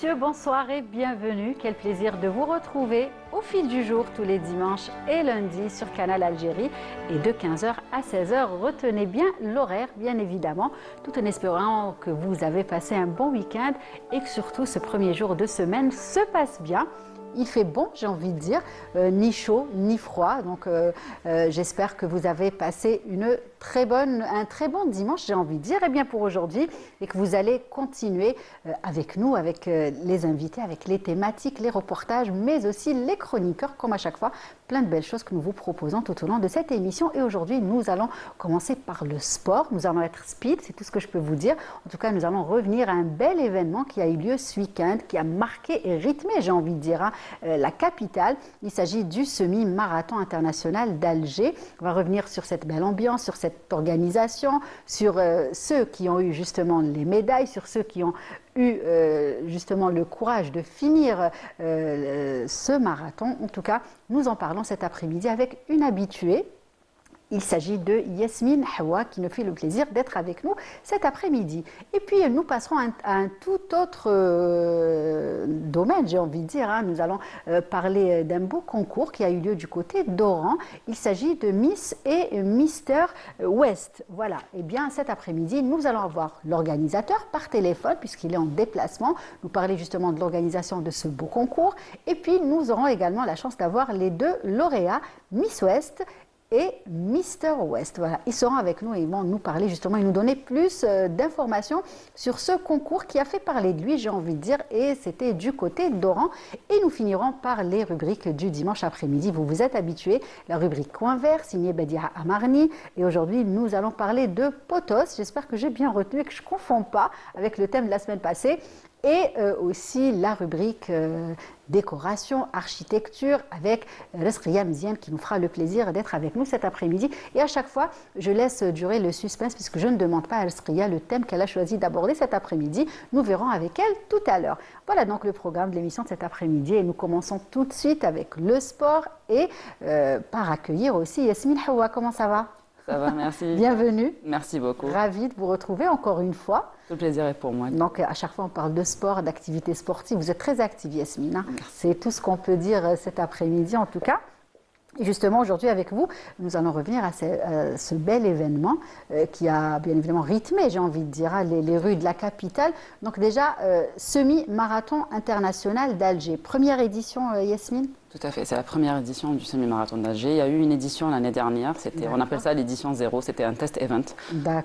messieurs, bonsoir et bienvenue. Quel plaisir de vous retrouver au fil du jour tous les dimanches et lundis sur Canal Algérie et de 15 h à 16 h. Retenez bien l'horaire, bien évidemment, tout en espérant que vous avez passé un bon week-end et que surtout ce premier jour de semaine se passe bien. Il fait bon, j'ai envie de dire, ni chaud ni froid. Donc j'espère que vous avez passé un très bon dimanche, j'ai envie de dire, et bien pour aujourd'hui, et que vous allez continuer avec nous, avec les invités, avec les thématiques, les reportages, mais aussi les chroniqueurs, comme à chaque fois, plein de belles choses que nous vous proposons tout au long de cette émission. Et aujourd'hui, nous allons commencer par le sport. Nous allons être speed, c'est tout ce que je peux vous dire. En tout cas, nous allons revenir à un bel événement qui a eu lieu ce week-end, qui a marqué et rythmé, j'ai envie de dire, la capitale. Il s'agit du semi-marathon international d'Alger. On va revenir sur cette belle ambiance, sur cette organisation, sur ceux qui ont eu justement les médailles, sur ceux qui ont eu justement le courage de finir ce marathon. En tout cas, nous en parlons cet après-midi avec une habituée. Il s'agit de Yasmine Hawa qui nous fait le plaisir d'être avec nous cet après-midi. Et puis nous passerons à un tout autre domaine, j'ai envie de dire. Nous allons parler d'un beau concours qui a eu lieu du côté d'Oran. Il s'agit de Miss et Mister West. Voilà. Et bien cet après-midi, nous allons avoir l'organisateur par téléphone puisqu'il est en déplacement, nous parler justement de l'organisation de ce beau concours. Et puis nous aurons également la chance d'avoir les deux lauréats, Miss West et Mister West. Voilà, ils seront avec nous et ils vont nous parler justement et nous donner plus d'informations sur ce concours qui a fait parler de lui, j'ai envie de dire, et c'était du côté d'Oran. Et nous finirons par les rubriques du dimanche après-midi. Vous vous êtes habitués, la rubrique Coin Vert, signée Badia Amarni. Et aujourd'hui, nous allons parler de potos. J'espère que j'ai bien retenu et que je ne confonds pas avec le thème de la semaine passée. Et aussi la rubrique décoration, architecture avec Reskia Mziane qui nous fera le plaisir d'être avec nous cet après-midi. Et à chaque fois, je laisse durer le suspense puisque je ne demande pas à Reskia le thème qu'elle a choisi d'aborder cet après-midi. Nous verrons avec elle tout à l'heure. Voilà donc le programme de l'émission de cet après-midi et nous commençons tout de suite avec le sport et par accueillir aussi Yasmine Hawa. Comment ça va ? Ça va, merci. Bienvenue. Merci beaucoup. Ravie de vous retrouver encore une fois. Tout le plaisir est pour moi. Donc, à chaque fois, on parle de sport, d'activité sportive. Vous êtes très active, Yasmine. C'est tout ce qu'on peut dire cet après-midi, en tout cas. Et justement, aujourd'hui, avec vous, nous allons revenir à ce bel événement qui a bien évidemment rythmé, j'ai envie de dire, les rues de la capitale. Donc déjà, semi-marathon international d'Alger. Première édition, Yasmine ? Tout à fait, c'est la première édition du semi-marathon d'Alger. Il y a eu une édition l'année dernière, on appelle ça l'édition 0, c'était un test event.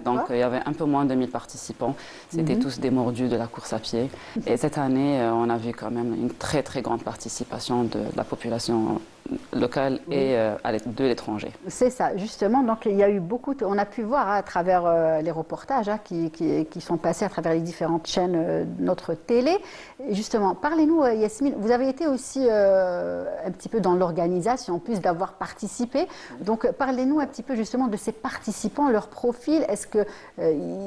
Donc il y avait un peu moins de 1000 participants, c'était tous des mordus de la course à pied. Et cette année, on a vu quand même une très très grande participation de la population locale et de l'étranger. C'est ça, justement. Donc il y a eu on a pu voir à travers les reportages qui sont passés à travers les différentes chaînes de notre télé. Et justement, parlez-nous, Yasmine, vous avez été aussi un petit peu dans l'organisation, en plus d'avoir participé. Donc, parlez-nous un petit peu justement de ces participants, leur profil. Est-ce que,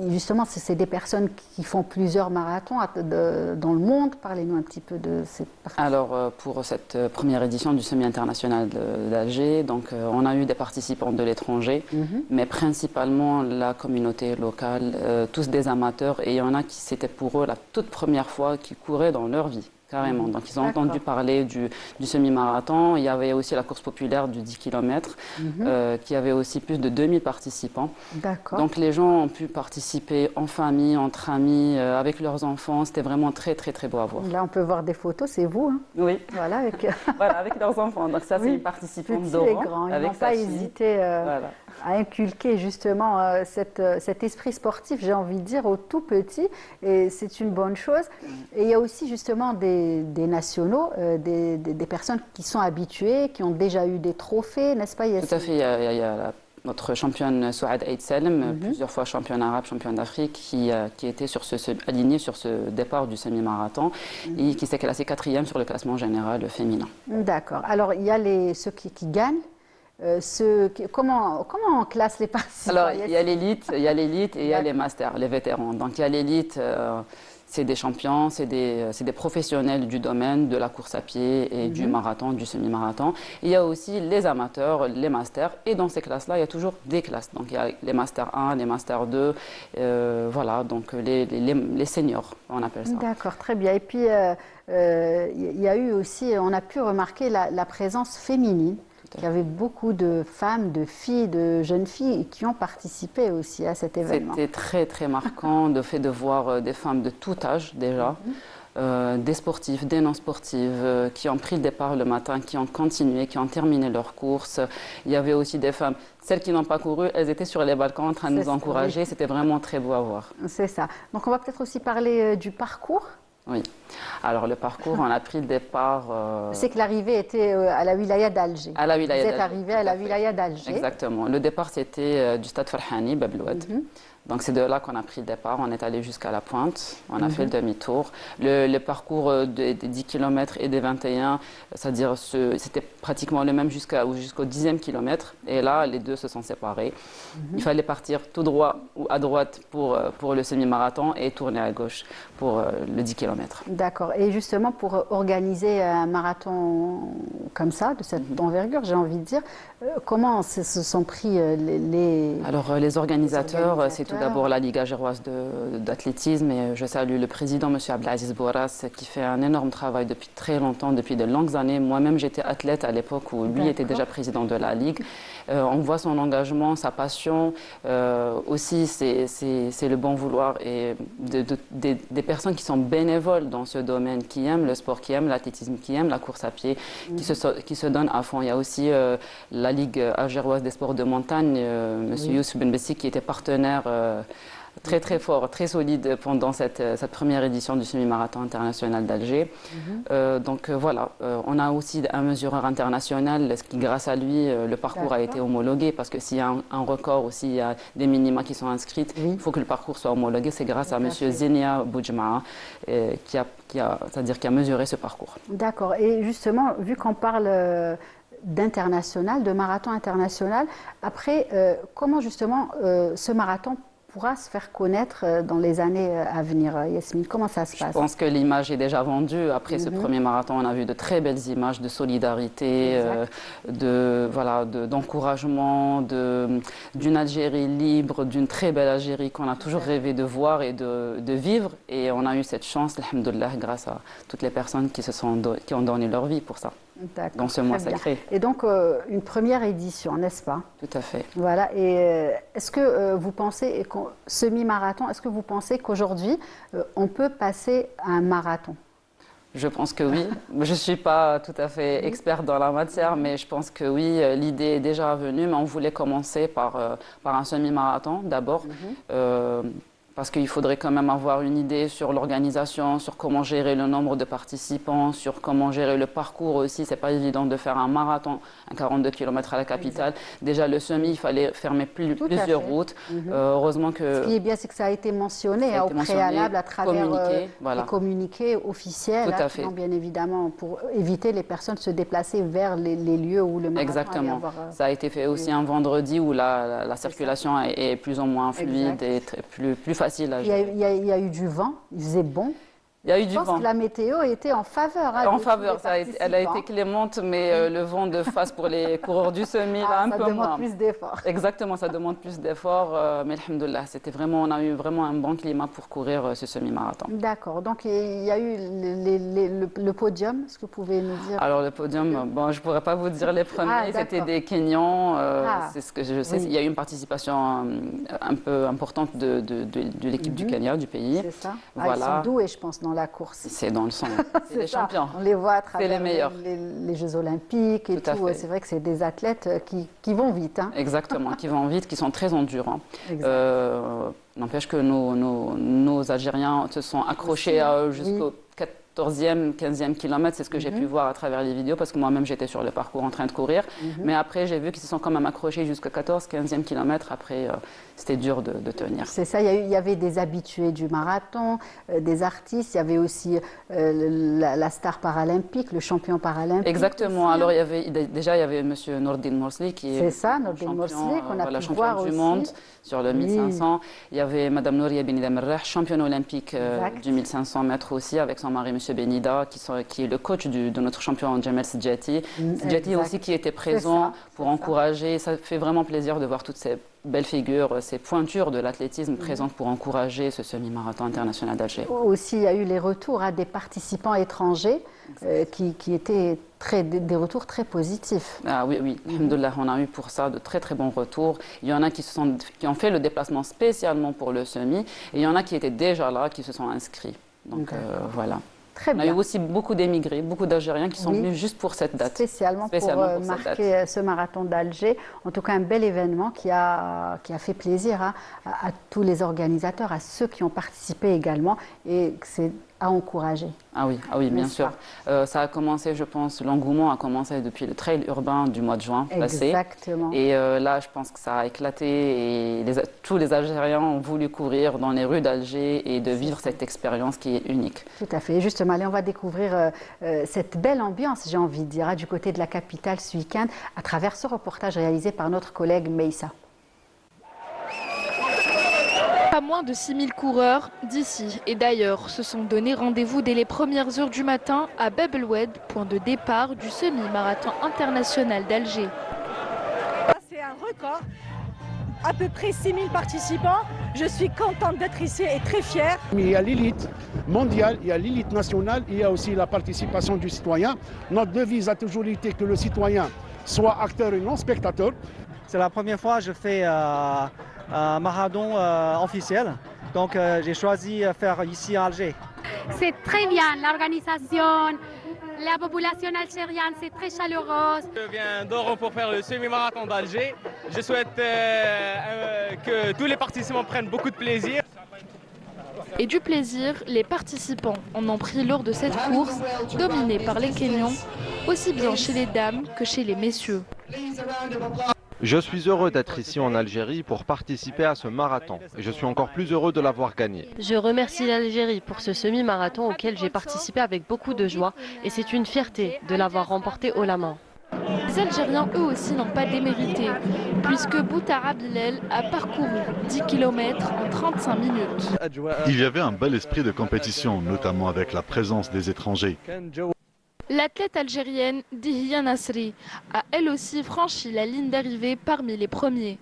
justement, c'est des personnes qui font plusieurs marathons dans le monde? Parlez-nous un petit peu de ces participants. Alors, pour cette première édition du semi-international d'Alger, donc, on a eu des participants de l'étranger, mais principalement la communauté locale, tous des amateurs, et il y en a qui c'était pour eux la toute première fois qu'ils couraient dans leur vie. Carrément. Donc, ils ont entendu parler du semi-marathon. Il y avait aussi la course populaire du 10 km qui avait aussi plus de 2000 participants. Donc, les gens ont pu participer en famille, entre amis, avec leurs enfants. C'était vraiment très, très, très beau à voir. Là, on peut voir des photos, c'est vous. Hein. Oui. Voilà, avec leurs enfants. Donc, ça, c'est une participante d'Oran. Ils n'ont pas hésité à inculquer justement cet esprit sportif, j'ai envie de dire, aux tout petits. Et c'est une bonne chose. Et il y a aussi justement des nationaux, des personnes qui sont habituées, qui ont déjà eu des trophées, n'est-ce pas, Yassine? Tout à fait. Il y a notre championne Souad Aïd Salem, plusieurs fois championne arabe, championne d'Afrique, qui était alignée sur ce départ du semi-marathon et qui s'est classée 4e sur le classement général féminin. D'accord. Alors, il y a ceux qui gagnent. Comment on classe les participants? Alors, il y a l'élite et il y a les masters, les vétérans. Donc, il y a l'élite. c'est des champions, c'est des professionnels du domaine de la course à pied et du marathon, du semi-marathon. Il y a aussi les amateurs, les masters. Et dans ces classes-là, il y a toujours des classes. Donc il y a les masters 1, les masters 2, voilà, donc les seniors, on appelle ça. D'accord, très bien. Et puis, il y a eu aussi, on a pu remarquer la présence féminine. Il y avait beaucoup de femmes, de filles, de jeunes filles qui ont participé aussi à cet événement. C'était très, très marquant le fait de voir des femmes de tout âge déjà, des sportifs, des non-sportives qui ont pris le départ le matin, qui ont continué, qui ont terminé leur course. Il y avait aussi des femmes, celles qui n'ont pas couru, elles étaient sur les balcons en train de nous encourager. C'était vraiment très beau à voir. C'est ça. Donc on va peut-être aussi parler du parcours. Oui. Alors le parcours, on a pris le départ. C'est que l'arrivée était à la wilaya d'Alger. À la wilaya d'Alger. Vous êtes arrivé à la wilaya d'Alger. Exactement. Le départ, c'était du stade Farhani, Bab El Oued. Donc c'est de là qu'on a pris le départ. On est allé jusqu'à la pointe. On a fait le demi-tour. Le parcours des 10 km et des 21, c'est-à-dire c'était pratiquement le même jusqu'au 10e kilomètre. Et là, les deux se sont séparés. Il fallait partir tout droit ou à droite pour le semi-marathon et tourner à gauche pour le 10 km. D'accord. Et justement, pour organiser un marathon comme ça, de cette envergure, j'ai envie de dire, comment se sont pris les... Alors, les organisateurs, c'est tout d'abord la Ligue algéroise d'athlétisme et je salue le président, M. Abdelaziz Bourras, qui fait un énorme travail depuis très longtemps, depuis de longues années. Moi-même, j'étais athlète à l'époque où lui était déjà président de la Ligue. On voit son engagement, sa passion. Aussi, c'est le bon vouloir et des personnes qui sont bénévoles dans ce domaine, qui aiment le sport, qui aiment l'athlétisme, qui aiment la course à pied, qui se donnent à fond. Il y a aussi la Ligue algéroise des sports de montagne, M. Youssef Ben Bessi, qui était partenaire très très fort, très solide pendant cette première édition du semi-marathon international d'Alger. Donc voilà, on a aussi un mesureur international qui, grâce à lui, le parcours a été homologué parce que s'il y a un record aussi, il y a des minima qui sont inscrites, il faut que le parcours soit homologué. C'est grâce à M. Zenia Boudjmaa qui a mesuré ce parcours. D'accord. Et justement, vu qu'on parle d'international, de marathon international, après, comment justement ce marathon pourra se faire connaître dans les années à venir, Yasmine? Comment ça se passe? Je pense que l'image est déjà vendue. Après ce premier marathon, on a vu de très belles images de solidarité, d'encouragement, d'une Algérie libre, d'une très belle Algérie qu'on a toujours rêvé de voir et de vivre. Et on a eu cette chance, alhamdoulilah, grâce à toutes les personnes qui ont donné leur vie pour ça. Dans ce mois sacré. Et donc, une première édition, n'est-ce pas? Tout à fait. Voilà. Et est-ce que vous pensez, semi-marathon, est-ce que vous pensez qu'aujourd'hui, on peut passer à un marathon? Je pense que oui. Je ne suis pas tout à fait experte dans la matière, mais je pense que oui, l'idée est déjà venue, mais on voulait commencer par un semi-marathon d'abord. Parce qu'il faudrait quand même avoir une idée sur l'organisation, sur comment gérer le nombre de participants, sur comment gérer le parcours aussi. C'est pas évident de faire un marathon, un 42 km à la capitale. Déjà, le semi, il fallait fermer plusieurs routes. Heureusement que... Ce qui est bien, c'est que ça a été mentionné au préalable à travers les communiqués officiels. Tout à fait. Bien évidemment, pour éviter les personnes de se déplacer vers les lieux où le marathon Exactement. avoir, ça a été fait aussi un vendredi où la circulation est plus ou moins fluide et plus facile. Il y a eu du vent, il faisait bon. Il y a eu du vent. Je pense que la météo était en faveur. En faveur, elle a été clémente, mais le vent de face pour les coureurs du semi, là, un peu moins. Ça demande plus d'efforts. Exactement, ça demande plus d'efforts, mais alhamdoulilah, on a eu vraiment un bon climat pour courir ce semi-marathon. D'accord, donc il y a eu le podium, est-ce que vous pouvez nous dire? Alors le podium, bon, je ne pourrais pas vous dire les premiers, c'était des Kenyans, c'est ce que je sais. Il y a eu une participation un peu importante de l'équipe du Kenya, du pays. C'est ça, voilà. Ils sont doués, je pense, dans la course. C'est dans le sang, c'est les champions. On les voit à travers les meilleurs. Les Jeux Olympiques et tout. C'est vrai que c'est des athlètes qui vont vite. Hein. Exactement, qui vont vite, qui sont très endurants. N'empêche que nos Algériens se sont accrochés jusqu'au 14e, 15e kilomètre, c'est ce que j'ai pu voir à travers les vidéos, parce que moi-même j'étais sur le parcours en train de courir. Mais après, j'ai vu qu'ils se sont quand même accrochés jusqu'à 14, 15e kilomètre. Après, c'était dur de tenir. C'est ça, il y avait des habitués du marathon, des artistes, il y avait aussi la star paralympique, le champion paralympique. Exactement. Aussi, Alors, il y avait M. Nordin Morsli, qui est Nordin Morsli, qu'on a pu voir champion du aussi. monde sur le 1500. Il y avait Mme Nouria Benida Merrah, championne olympique du 1500 mètres aussi, avec son mari M. Benida, qui est le coach de notre champion Jamel Sidjati. Sidjati aussi qui était présent pour encourager. Ça fait vraiment plaisir de voir toutes ces belles figures, ces pointures de l'athlétisme présentes pour encourager ce semi-marathon international d'Alger. Aussi, il y a eu les retours à des participants étrangers qui étaient des retours très positifs. Ah oui, oui. Alhamdoulilah, on a eu pour ça de très très bons retours. Il y en a qui ont fait le déplacement spécialement pour le semi, et il y en a qui étaient déjà là, qui se sont inscrits. Donc voilà. Très bien. On a eu aussi beaucoup d'émigrés, beaucoup d'Algériens qui sont venus juste pour cette date. Spécialement pour marquer ce marathon d'Alger. En tout cas, un bel événement qui a fait plaisir à tous les organisateurs, à ceux qui ont participé également. Et c'est à encourager. Ah oui, bien sûr. Ça a commencé, je pense, l'engouement a commencé depuis le trail urbain du mois de juin passé. Exactement. Et là, je pense que ça a éclaté et tous les Algériens ont voulu courir dans les rues d'Alger et de vivre cette expérience qui est unique. Tout à fait. Justement, allez, on va découvrir cette belle ambiance, j'ai envie de dire, du côté de la capitale ce week-end, à travers ce reportage réalisé par notre collègue Meissa. Pas moins de 6000 coureurs d'ici et d'ailleurs se sont donné rendez-vous dès les premières heures du matin à Bab El Oued, point de départ du semi-marathon international d'Alger. C'est un record, à peu près 6000 participants. Je suis contente d'être ici et très fière. Il y a l'élite mondiale, il y a l'élite nationale, il y a aussi la participation du citoyen. Notre devise a toujours été que le citoyen soit acteur et non spectateur. C'est la première fois que je fais un marathon officiel, donc j'ai choisi de faire ici à Alger. C'est très bien, l'organisation, la population algérienne, c'est très chaleureuse. Je viens d'Oran pour faire le semi-marathon d'Alger. Je souhaite que tous les participants prennent beaucoup de plaisir. Et du plaisir, les participants en ont pris lors de cette course, dominée par les Kenyans, aussi bien chez les dames que chez les messieurs. Je suis heureux d'être ici en Algérie pour participer à ce marathon et je suis encore plus heureux de l'avoir gagné. Je remercie l'Algérie pour ce semi-marathon auquel j'ai participé avec beaucoup de joie et c'est une fierté de l'avoir remporté haut la main. Les Algériens eux aussi n'ont pas démérité puisque Boutara Bilal a parcouru 10 km en 35 minutes. Il y avait un bel esprit de compétition, notamment avec la présence des étrangers. L'athlète algérienne Dihia Nasri a elle aussi franchi la ligne d'arrivée parmi les premiers.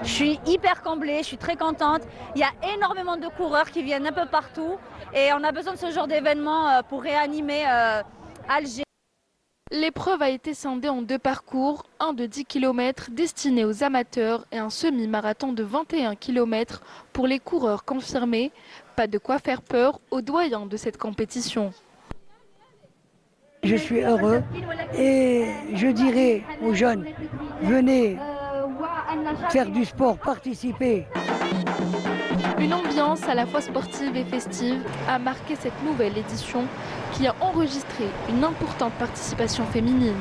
Je suis hyper comblée, je suis très contente. Il y a énormément de coureurs qui viennent un peu partout et on a besoin de ce genre d'événement pour réanimer Alger. L'épreuve a été scindée en deux parcours, un de 10 km destiné aux amateurs et un semi-marathon de 21 km pour les coureurs confirmés. Pas de quoi faire peur aux doyens de cette compétition. Je suis heureux et je dirais aux jeunes, venez faire du sport, participer. Une ambiance à la fois sportive et festive a marqué cette nouvelle édition qui a enregistré une importante participation féminine.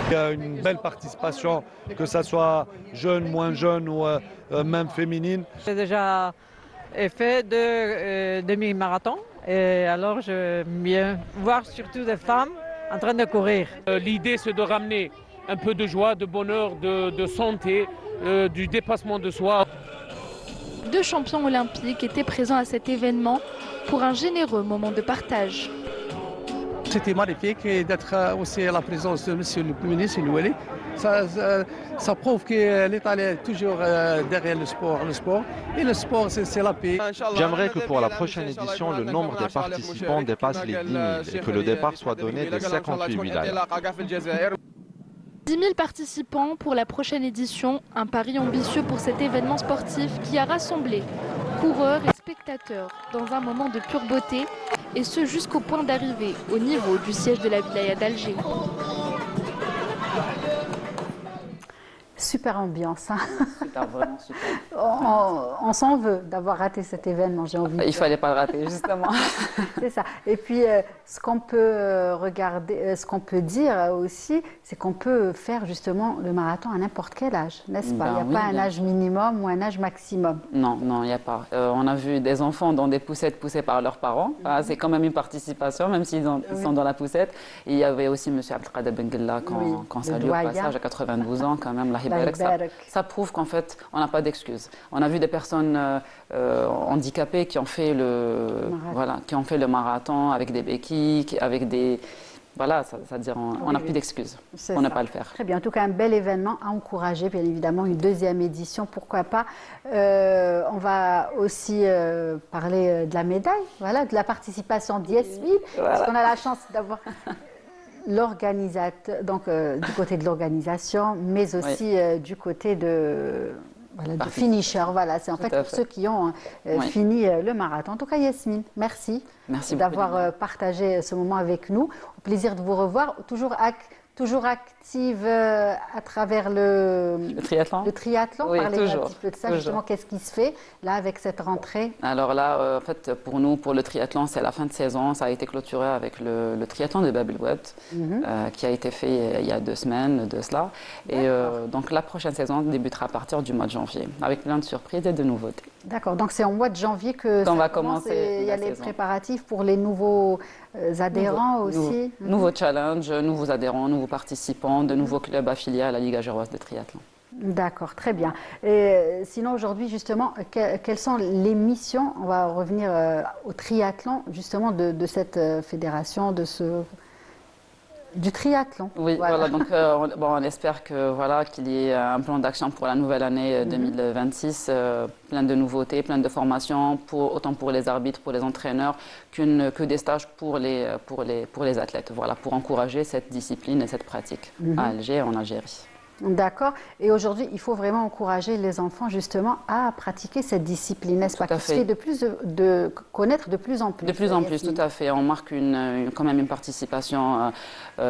Il y a une belle participation, que ce soit jeune, moins jeune ou même féminine. J'ai déjà fait deux demi-marathons. Et alors, je viens voir surtout des femmes en train de courir. L'idée, c'est de ramener un peu de joie, de bonheur, de santé, du dépassement de soi. Deux champions olympiques étaient présents à cet événement pour un généreux moment de partage. C'était magnifique d'être aussi à la présence de M. le ministre Loueli. Ça prouve que l'État est toujours derrière le sport. Et le sport, c'est la paix. J'aimerais que pour la prochaine édition, le nombre des participants dépasse les 10 000 et que le départ soit donné dès 58 wilayas. 10 000 participants pour la prochaine édition, un pari ambitieux pour cet événement sportif qui a rassemblé coureurs et spectateurs dans un moment de pure beauté, et ce jusqu'au point d'arrivée au niveau du siège de la wilaya d'Alger. Super ambiance. Hein. Super, vraiment super. On s'en veut d'avoir raté cet événement, j'ai envie de Il ne dire. fallait pas le rater, justement. C'est ça. Et puis, ce qu'on peut regarder, ce qu'on peut dire aussi, c'est qu'on peut faire justement le marathon à n'importe quel âge, n'est-ce pas? Ben Il n'y a oui, pas un âge minimum ou un âge maximum. Non, non, il n'y a pas. On a vu des enfants dans des poussettes poussées par leurs parents. Ah, c'est quand même une participation, même s'ils sont dans la poussette. Et il y avait aussi M. Abdelkader Benguella qu'on salue au passage à 92 ans, quand même, la Hibarek. Ça prouve qu'en fait, on n'a pas d'excuses. On a vu des personnes handicapées qui ont fait le marathon avec des béquilles, avec des... Voilà, c'est-à-dire on n'a plus d'excuses pour ne pas le faire. Très bien, en tout cas un bel événement à encourager, bien évidemment, une deuxième édition, pourquoi pas. On va aussi parler de la médaille, voilà, de la participation d'Yasmine, parce qu'on a la chance d'avoir l'organisateur, donc du côté de l'organisation, mais aussi du côté de... Voilà, de finisher, voilà, c'est en fait pour ceux qui ont fini le marathon. En tout cas, Yasmine, merci d'avoir partagé ce moment avec nous. Au plaisir de vous revoir, toujours active à travers le triathlon. Oui, Parlez-nous un petit peu de ça, justement, qu'est-ce qui se fait là avec cette rentrée? Alors là, en fait, pour nous, pour le triathlon, c'est la fin de saison. Ça a été clôturé avec le triathlon de Bab el-Oued, qui a été fait il y a 2 semaines de cela. Et donc la prochaine saison débutera à partir du mois de janvier, avec plein de surprises et de nouveautés. D'accord, donc c'est en mois de janvier que on va commencer. Il y a les préparatifs pour les nouveaux adhérents aussi. Nouveaux challenges, nouveaux adhérents, nouveaux participants, de nouveaux clubs affiliés à la Ligue ageroise de triathlon. D'accord, très bien. Et sinon, aujourd'hui, justement, quelles sont les missions? On va revenir au triathlon, justement, de cette fédération, du triathlon. Oui, voilà, donc on espère qu'il y ait un plan d'action pour la nouvelle année 2026, plein de nouveautés, plein de formations, autant pour les arbitres, pour les entraîneurs, que des stages pour les athlètes, voilà, pour encourager cette discipline et cette pratique à Alger et en Algérie. D'accord. Et aujourd'hui, il faut vraiment encourager les enfants justement à pratiquer cette discipline, n'est-ce pas? Qui se fait de connaître de plus en plus. De plus en plus, tout à fait. On marque quand même une participation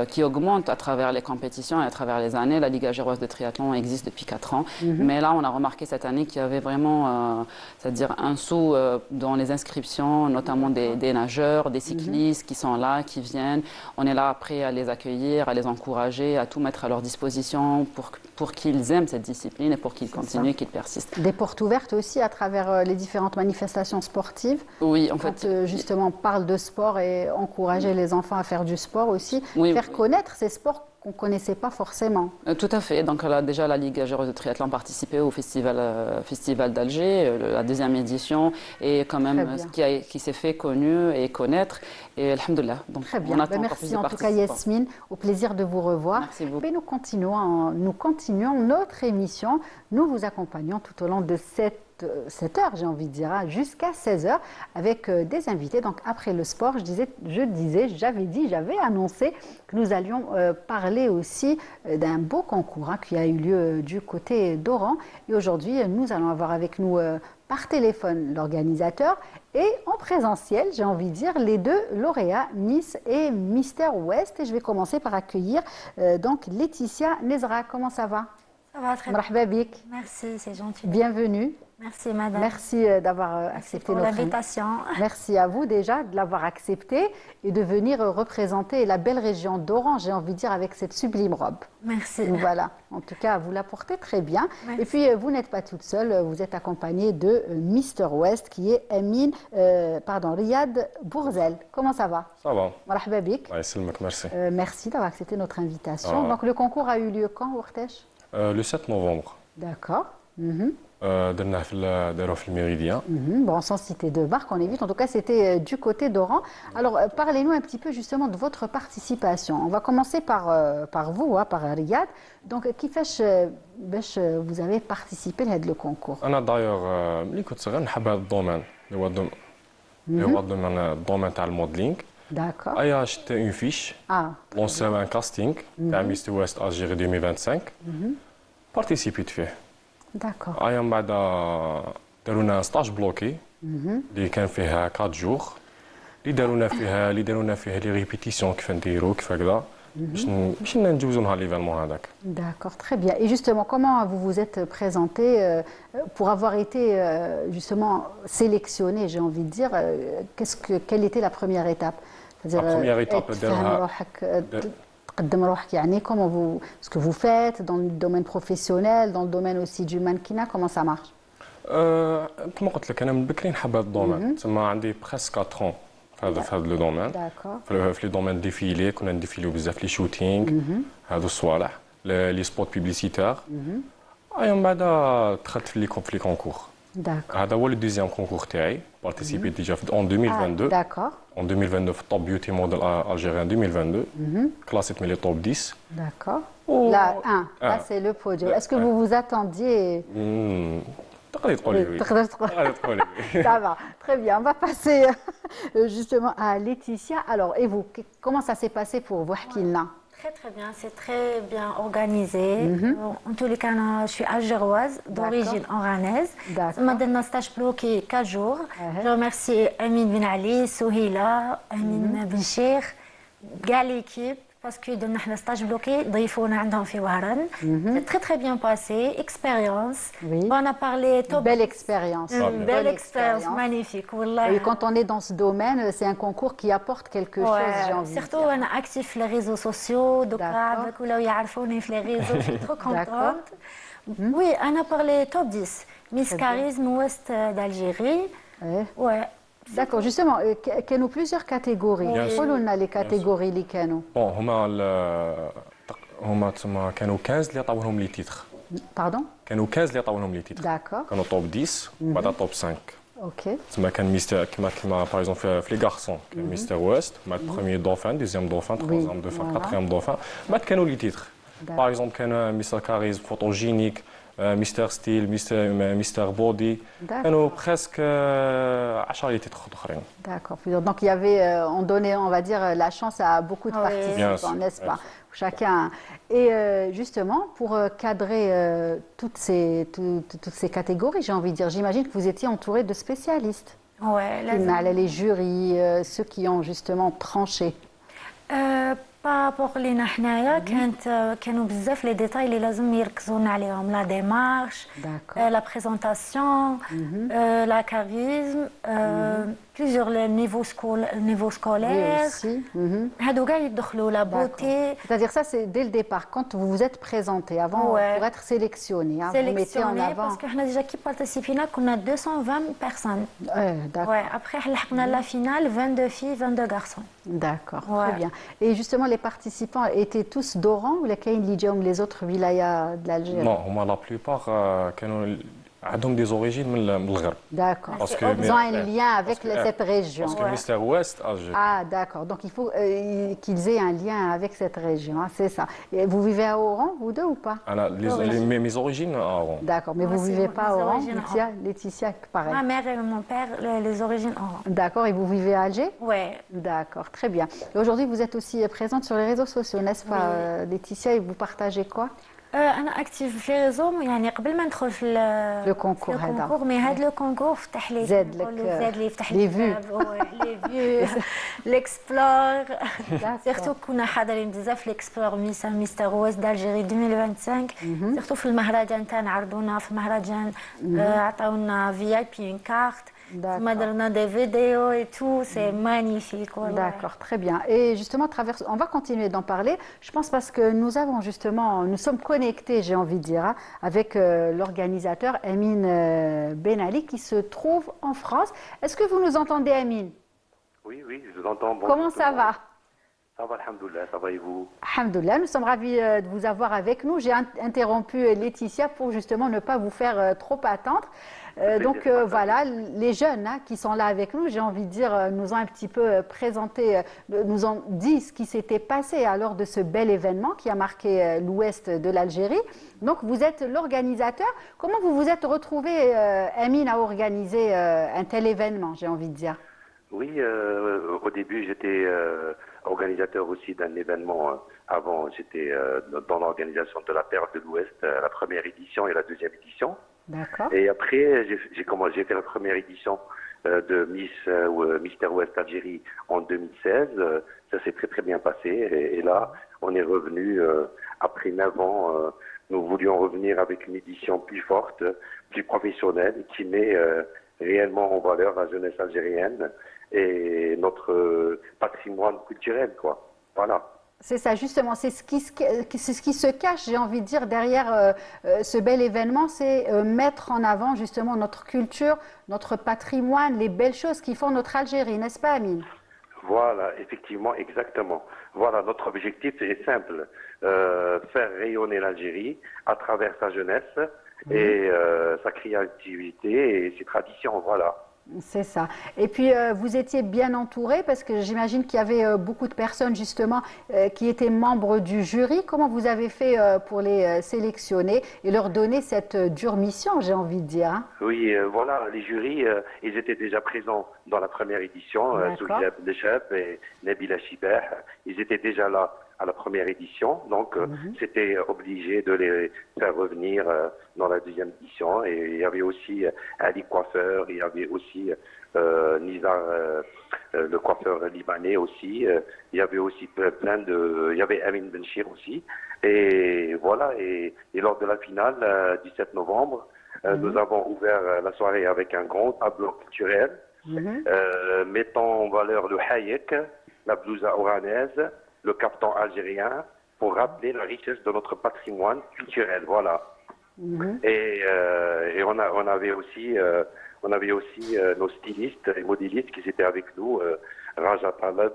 qui augmente à travers les compétitions et à travers les années. La Ligue ageroise de triathlon existe depuis 4 ans. Mais là, on a remarqué cette année qu'il y avait vraiment, c'est-à-dire un saut dans les inscriptions, notamment des nageurs, des cyclistes qui sont là, qui viennent. On est là prêt à les accueillir, à les encourager, à tout mettre à leur disposition pour qu'ils aiment cette discipline et pour qu'ils continuent, qu'ils persistent. Des portes ouvertes aussi à travers les différentes manifestations sportives. Oui, en fait. Justement, on parle de sport et encourager les enfants à faire du sport aussi. Faire connaître ces sports qu'on ne connaissait pas forcément. Tout à fait. Donc là, déjà, la Ligue ageroise de triathlon participait au festival d'Alger, la 2e édition, et quand même qui s'est fait connu et connaître. Et alhamdoulilah. Donc, très bien. Merci en tout cas, Yasmine. Au plaisir de vous revoir. Merci beaucoup. Et nous continuons notre émission. Nous vous accompagnons tout au long de cette heure, j'ai envie de dire, jusqu'à 16h, avec des invités. Donc après le sport, j'avais annoncé que nous allions parler aussi d'un beau concours qui a eu lieu du côté d'Oran. Et aujourd'hui, nous allons avoir avec nous par téléphone l'organisateur et en présentiel, j'ai envie de dire, les 2 lauréats, Miss et Mister West. Et je vais commencer par accueillir donc Laetitia Nezra. Comment ça va? Ça va très bien. Merci, c'est gentil. Bienvenue. Merci madame. Merci d'avoir accepté notre invitation. Merci à vous déjà de l'avoir accepté et de venir représenter la belle région d'Oran, j'ai envie de dire, avec cette sublime robe. Merci. Voilà, en tout cas, vous la portez très bien. Merci. Et puis, vous n'êtes pas toute seule, vous êtes accompagnée de Mister West, qui est Riyad Bourzel. Comment ça va? Ça va. Marhaba bik. Merci. Merci d'avoir accepté notre invitation. Donc, le concours a eu lieu quand, Ourtesh? Le 7 novembre. D'accord. داروه في الميريديان. Bon, sans citer de marque, on évite. En tout cas, c'était du côté d'Oran. Alors, parlez-nous un petit peu justement de votre participation. On va commencer par vous, par Riyad. Donc, vous avez participé à le concours. أنا d'ailleurs ملي كنت صغير نحب هذا الدومين اللي هو الدومين تاع الموديلينغ. D'accord. J'ai acheté une fiche, lancé un casting تاع Miss West Algérie 2025. Participé فيه. D'accord. من بعد داروا لنا ستاج بلوكي اللي كان فيه 4 جور اللي داروا لنا فيها لي ريبيتيسيون كيف نديروا كيف هكذا باش نجوزوا نهار ليفينمون هذاك. D'accord, très bien. Et justement, comment vous vous êtes présenté pour avoir été justement sélectionné, j'ai envie de dire, quelle était la première étape? La première étape, تقدم روحك يعني comment vous ce que vous faites dans le domaine professionnel, dans le domaine aussi du mannequinat, comment ça marche? كما قلت لك انا من بكري نحب هذا الدومين، تسمى عندي بريسك 4 في هذا لو دومين. في لي دومين ديفيلي كنا نديفيليو بزاف لي شوتينغ هذو الصوالح لي سبوت بيبليسيتير. من بعد دخلت في لي كونكور. هذا هو لو دوزيام كونكور تاعي، بارتيسيبي ديجا en 2022. D'accord. En 2022 في توب بيوتي موديل algérien 2022. كلاسيت من لي توب 10. D'accord. La 1, là c'est le podium. Est-ce que vous vous attendiez تقدري تقولي وي. تقدري تقولي وي. Ça va, très bien. On va passer justement à Laetitia. Alors, et vous, comment ça s'est passé pour vous, Hakilna? Très très bien, c'est très bien organisé. En tous les cas, je suis algéroise d'origine oranaise. Madame stage bloqué 4 jours. Je remercie Amine Ben Ali, Souhila, Amine Ben Cheikh, l'équipe. Parce que dans le stage bloqué, c'est très très bien passé, expérience. On a parlé top. Belle expérience. Belle expérience, magnifique. Et quand on est dans ce domaine, c'est un concours qui apporte quelque chose, j'ai envie de dire. Surtout, on est actif sur les réseaux sociaux, donc les réseaux, je suis trop contente. Oui, on a parlé top 10, Miss Charisme Ouest d'Algérie. Ouais. D'accord, justement, كانوا plusieurs catégories. قولوا لنا les catégories اللي كانوا. Bon, هما تسمى كانوا 15 اللي عطاوهم لي تيتر. Pardon? كانوا 15 اللي عطاوهم لي تيتر. D'accord. كانوا توب 10 وبعدها توب 5. Ok. تسمى كان ميستر كما باغ اكزومبل في لي غارسون كان ميستر ويست مع بروميير دونفان دوزيام دونفان تروازيام دونفان كاتريام دونفان بعد كانوا لي تيتر. باغ اكزومبل كان ميستر كاريز فوتوجينيك ميستر ستيل ميستر بودي كانوا بريسك 10 لي تيتر اخرين. D'accord. Donc il y avait, on donnait, on va dire, la chance à beaucoup de participants, n'est-ce pas? Chacun. Et justement, pour cadrer toutes ces catégories, j'ai envie de dire, j'imagine que vous étiez entouré de spécialistes. Ouais. Les jurys, ceux qui ont justement tranché. بابور لينا حنايا كانوا بزاف لي ديتاي اللي لازم يركزون عليهم لا ديمارش لا بريزونطاسيون لا كاريزم بليزيور نيفو سكولير هادو كاع يدخلوا لا بوتي. C'est-à-dire ça c'est dès le départ quand vous vous êtes présenté avant pour être sélectionné, vous mettez en avant. Parce que حنا ديجا كي بارتيسيبينا كنا 220 personnes. D'accord. Après لحقنا لا فينال 22 filles 22 garçons. D'accord, très bien. Et justement, les participants étaient tous d'Oran ou les autres wilayas de l'Algérie? Non, la plupart عندهم des origines من الغرب. D'accord. Ils ont un lien avec cette région. Parce que Mister Ouest, Alger. Ah, d'accord. Donc il faut qu'ils aient un lien avec cette région, hein, c'est ça. Et vous vivez à Oran, vous deux ou pas? Mes origines à Oran. D'accord, mais vous ne vivez pas à Oran, Laetitia, pareil. Ma mère et mon père, les origines Oran. D'accord, et vous vivez à Alger? Oui. D'accord, très bien. Et aujourd'hui, vous êtes aussi présente sur les réseaux sociaux, n'est-ce pas, Laetitia, et vous partagez quoi? انا اكتيف في لي ريزو يعني قبل ما ندخل في لو كونكور هذا مي هذا لو كونكور فتح لي زاد لي يفتح لي لي فيو ليكسبلور سيرتو كنا حاضرين بزاف ليكسبلور ميستر ويست دالجيري 2025 سيرتو في المهرجان تاعنا عرضونا في المهرجان عطاونا في اي بي كارت On a des vidéos et tout, c'est magnifique. Voilà. D'accord, très bien. Et justement, on va continuer d'en parler. Je pense parce que nous sommes connectés, j'ai envie de dire, avec l'organisateur Amine Ben Ali qui se trouve en France. Est-ce que vous nous entendez, Amine? Oui, je vous entends. Bon, comment ça va? Ça va, alhamdoulilah, ça va et vous? Alhamdoulilah, nous sommes ravis de vous avoir avec nous. J'ai interrompu Laetitia pour justement ne pas vous faire trop attendre. Donc voilà, les jeunes qui sont là avec nous, j'ai envie de dire, nous ont un petit peu présenté, nous ont dit ce qui s'était passé lors de ce bel événement qui a marqué l'ouest de l'Algérie. Donc vous êtes l'organisateur. Comment vous vous êtes retrouvé, Amine, à organiser un tel événement, j'ai envie de dire? Oui, au début j'étais organisateur aussi d'un événement. Avant j'étais dans l'organisation de la Perle de l'Ouest, la première édition et la deuxième édition. D'accord. Et après, j'ai fait la première édition de Mister Ouest Algérie en 2016. Ça s'est très très bien passé. Et là, on est revenu après 9 ans. Nous voulions revenir avec une édition plus forte, plus professionnelle, qui met réellement en valeur la jeunesse algérienne et notre patrimoine culturel, quoi. Voilà. C'est ça, justement, c'est ce qui se cache, j'ai envie de dire, derrière ce bel événement, c'est mettre en avant justement notre culture, notre patrimoine, les belles choses qui font notre Algérie, n'est-ce pas, Amine? Voilà, effectivement, exactement. Voilà, notre objectif est simple, faire rayonner l'Algérie à travers sa jeunesse et sa créativité et ses traditions, voilà. C'est ça. Et puis, vous étiez bien entouré parce que j'imagine qu'il y avait beaucoup de personnes justement qui étaient membres du jury. Comment vous avez fait pour les sélectionner et leur donner cette dure mission, j'ai envie de dire, hein? Oui, voilà, les jurys, ils étaient déjà présents dans la première édition, Soulia Bdecheb et Nabila Chibeh. Ils étaient déjà là à la première édition, donc c'était obligé de les faire revenir dans la deuxième édition. Et il y avait aussi Ali Coiffeur, il y avait aussi Nizar, le coiffeur libanais aussi. Il y avait aussi il y avait Amin Benchir aussi. Et voilà, et lors de la finale du 7 novembre, nous avons ouvert la soirée avec un grand tableau culturel mettant en valeur le hayek, la blousa oranaise, le caftan algérien, pour rappeler la richesse de notre patrimoine culturel, voilà. Et on avait aussi nos stylistes et modélistes qui étaient avec nous, Raja Talab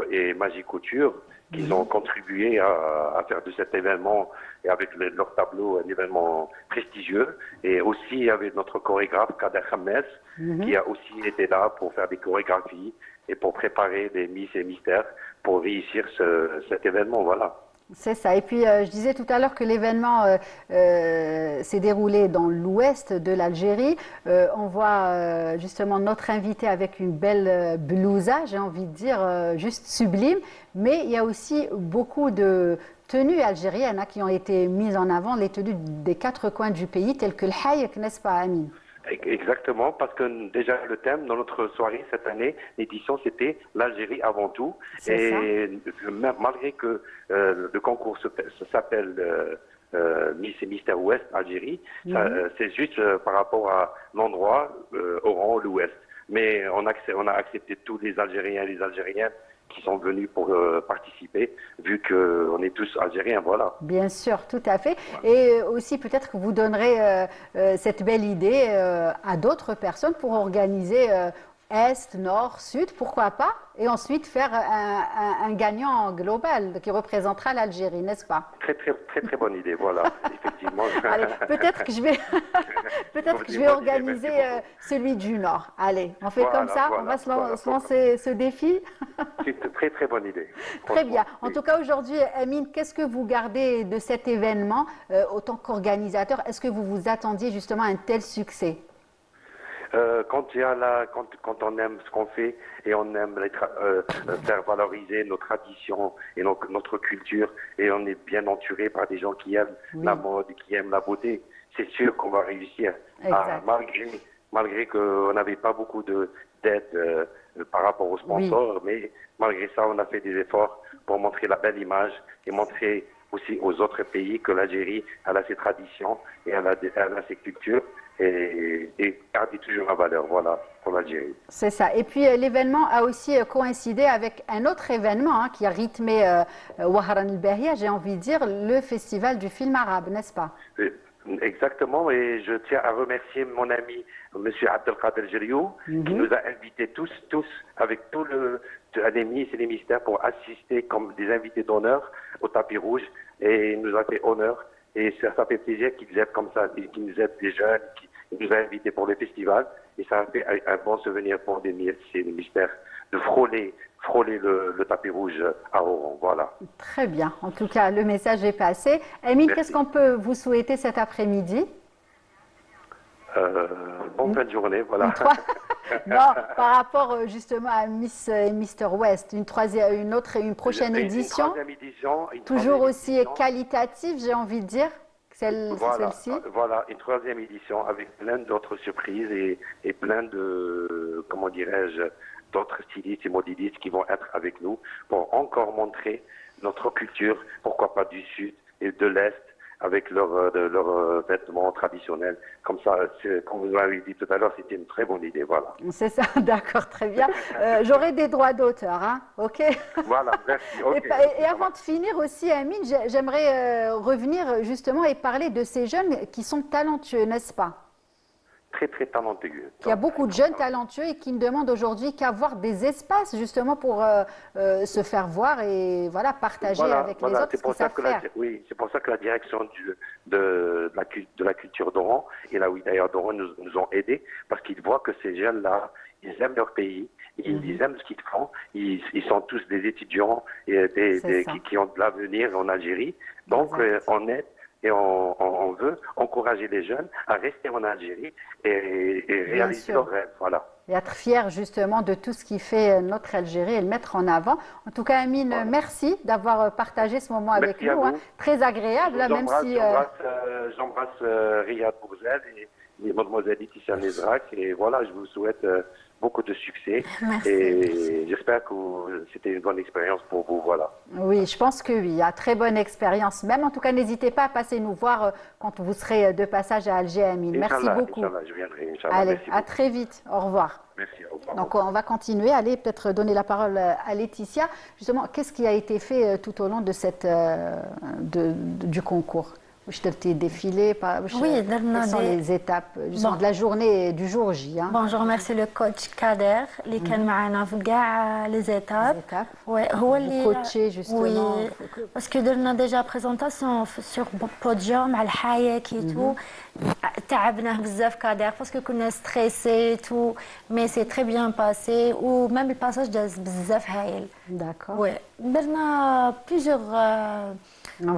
et Magie Couture, qui ont contribué à faire de cet événement, et avec leur tableau, un événement prestigieux. Et aussi, il y avait notre chorégraphe, Kader Khames, qui a aussi été là pour faire des chorégraphies et pour préparer des miss et mystères pour réussir cet événement, voilà. C'est ça. Et puis, je disais tout à l'heure que l'événement s'est déroulé dans l'ouest de l'Algérie. On voit justement notre invité avec une belle blousa, j'ai envie de dire, juste sublime. Mais il y a aussi beaucoup de tenues algériennes qui ont été mises en avant, les tenues des 4 coins du pays, telles que le hayek, n'est-ce pas, Amine? Exactement, parce que déjà le thème dans notre soirée cette année, l'édition, c'était l'Algérie avant tout. Et malgré que le concours s'appelle Miss et Mystère Ouest Algérie, c'est juste par rapport à l'endroit Oran, l'Ouest. Mais on a accepté tous les Algériens et les Algériennes qui sont venus pour participer, vu qu'on est tous Algériens, voilà. Bien sûr, tout à fait. Et aussi, peut-être que vous donnerez cette belle idée à d'autres personnes pour organiser Est, Nord, Sud, pourquoi pas, et ensuite faire un gagnant global qui représentera l'Algérie, n'est-ce pas? Très bonne idée, voilà, effectivement. Allez, peut-être que je vais organiser celui du Nord. Allez, on fait comme ça, on va se lancer ce défi. C'est une très bonne idée. Très bien. En tout cas, aujourd'hui, Amine, qu'est-ce que vous gardez de cet événement autant qu'organisateur? Est-ce que vous vous attendiez justement à un tel succès? Quand on aime ce qu'on fait et on aime faire valoriser nos traditions et notre culture, et on est bien entouré par des gens qui aiment la mode, qui aiment la beauté, c'est sûr qu'on va réussir. Malgré qu'on n'avait pas beaucoup d'aide par rapport aux sponsors, mais malgré ça, on a fait des efforts pour montrer la belle image et montrer aussi aux autres pays que l'Algérie a ses traditions et elle a ses cultures. Et garder toujours la valeur, voilà, pour l'Algérie. C'est ça. Et puis l'événement a aussi coïncidé avec un autre événement qui a rythmé Wahran el-Bahia, j'ai envie de dire, le festival du film arabe, n'est-ce pas? Exactement, et je tiens à remercier mon ami M. Abdelkader Jeriou, qui nous a invités tous, avec tous les miss et les mystères, pour assister comme des invités d'honneur au tapis rouge, et il nous a fait honneur. Et ça fait plaisir qu'ils aident comme ça, qu'ils nous aident des jeunes, qu'ils nous a invités pour le festival. Et ça a fait un bon souvenir pour des mystères de frôler le tapis rouge à Oran. Voilà. Très bien. En tout cas, le message est passé. Amine, qu'est-ce qu'on peut vous souhaiter cet après-midi? Bonne fin de journée, voilà. Non, par rapport justement à Miss et Mister West, une prochaine édition, toujours aussi qualitative, j'ai envie de dire. celle-ci. Voilà, une troisième édition avec plein d'autres surprises et plein de, comment dirais-je, d'autres stylistes et modélistes qui vont être avec nous pour encore montrer notre culture, pourquoi pas du Sud et de l'Est, avec leurs vêtements traditionnels. Comme ça, comme vous l'avez dit tout à l'heure, c'était une très bonne idée, voilà. C'est ça, d'accord, très bien. J'aurai des droits d'auteur, hein, ok. Voilà, merci. Okay. Et avant de finir aussi, Amine, j'aimerais revenir justement et parler de ces jeunes qui sont talentueux, n'est-ce pas? Très, très talentueux. Il y a beaucoup de jeunes talentueux et qui ne demandent aujourd'hui qu'avoir des espaces justement pour se faire voir et voilà, partager avec les autres ce qu'ils savent faire. Oui, c'est pour ça que la direction de la culture d'Oran et la Ouïdaïa d'Oran nous ont aidés parce qu'ils voient que ces jeunes-là, ils aiment leur pays, ils aiment ce qu'ils font, ils sont tous des étudiants et qui ont de l'avenir en Algérie. Donc, on aide. Et on veut encourager les jeunes à rester en Algérie et réaliser leurs rêves. Voilà. Et être fiers justement de tout ce qui fait notre Algérie et le mettre en avant. En tout cas, Amine, merci d'avoir partagé ce moment avec nous. Hein. Très agréable, même si... J'embrasse Riyad Bourzel et mademoiselle Laetitia Nezrak. Et voilà, je vous souhaite beaucoup de succès. Merci. Et j'espère que c'était une bonne expérience pour vous. Voilà. Oui, je pense que oui. Très bonne expérience. Même en tout cas, n'hésitez pas à passer nous voir quand vous serez de passage à Alger, Amine. Merci beaucoup. Inch'Allah, je viendrai. Inch'Allah. Allez, merci à très vite. Au revoir. Merci. Au revoir. Donc, on va continuer. Allez, peut-être donner la parole à Laetitia. Justement, qu'est-ce qui a été fait tout au long de du concours? Défilé, oui, quelles sont les étapes de la journée du jour J? Bon, je remercie le coach Kader qui كان معنا في كاع les étapes. Ouais, هو اللي coaché justement. Oui, parce que درنا déjà présentation sur podium على الحايك et tout. تعبنا بزاف كادر parce que كنا stressés et tout, mais c'est très bien passé ou même le passage داز بزاف هايل. D'accord. Ouais, درنا plusieurs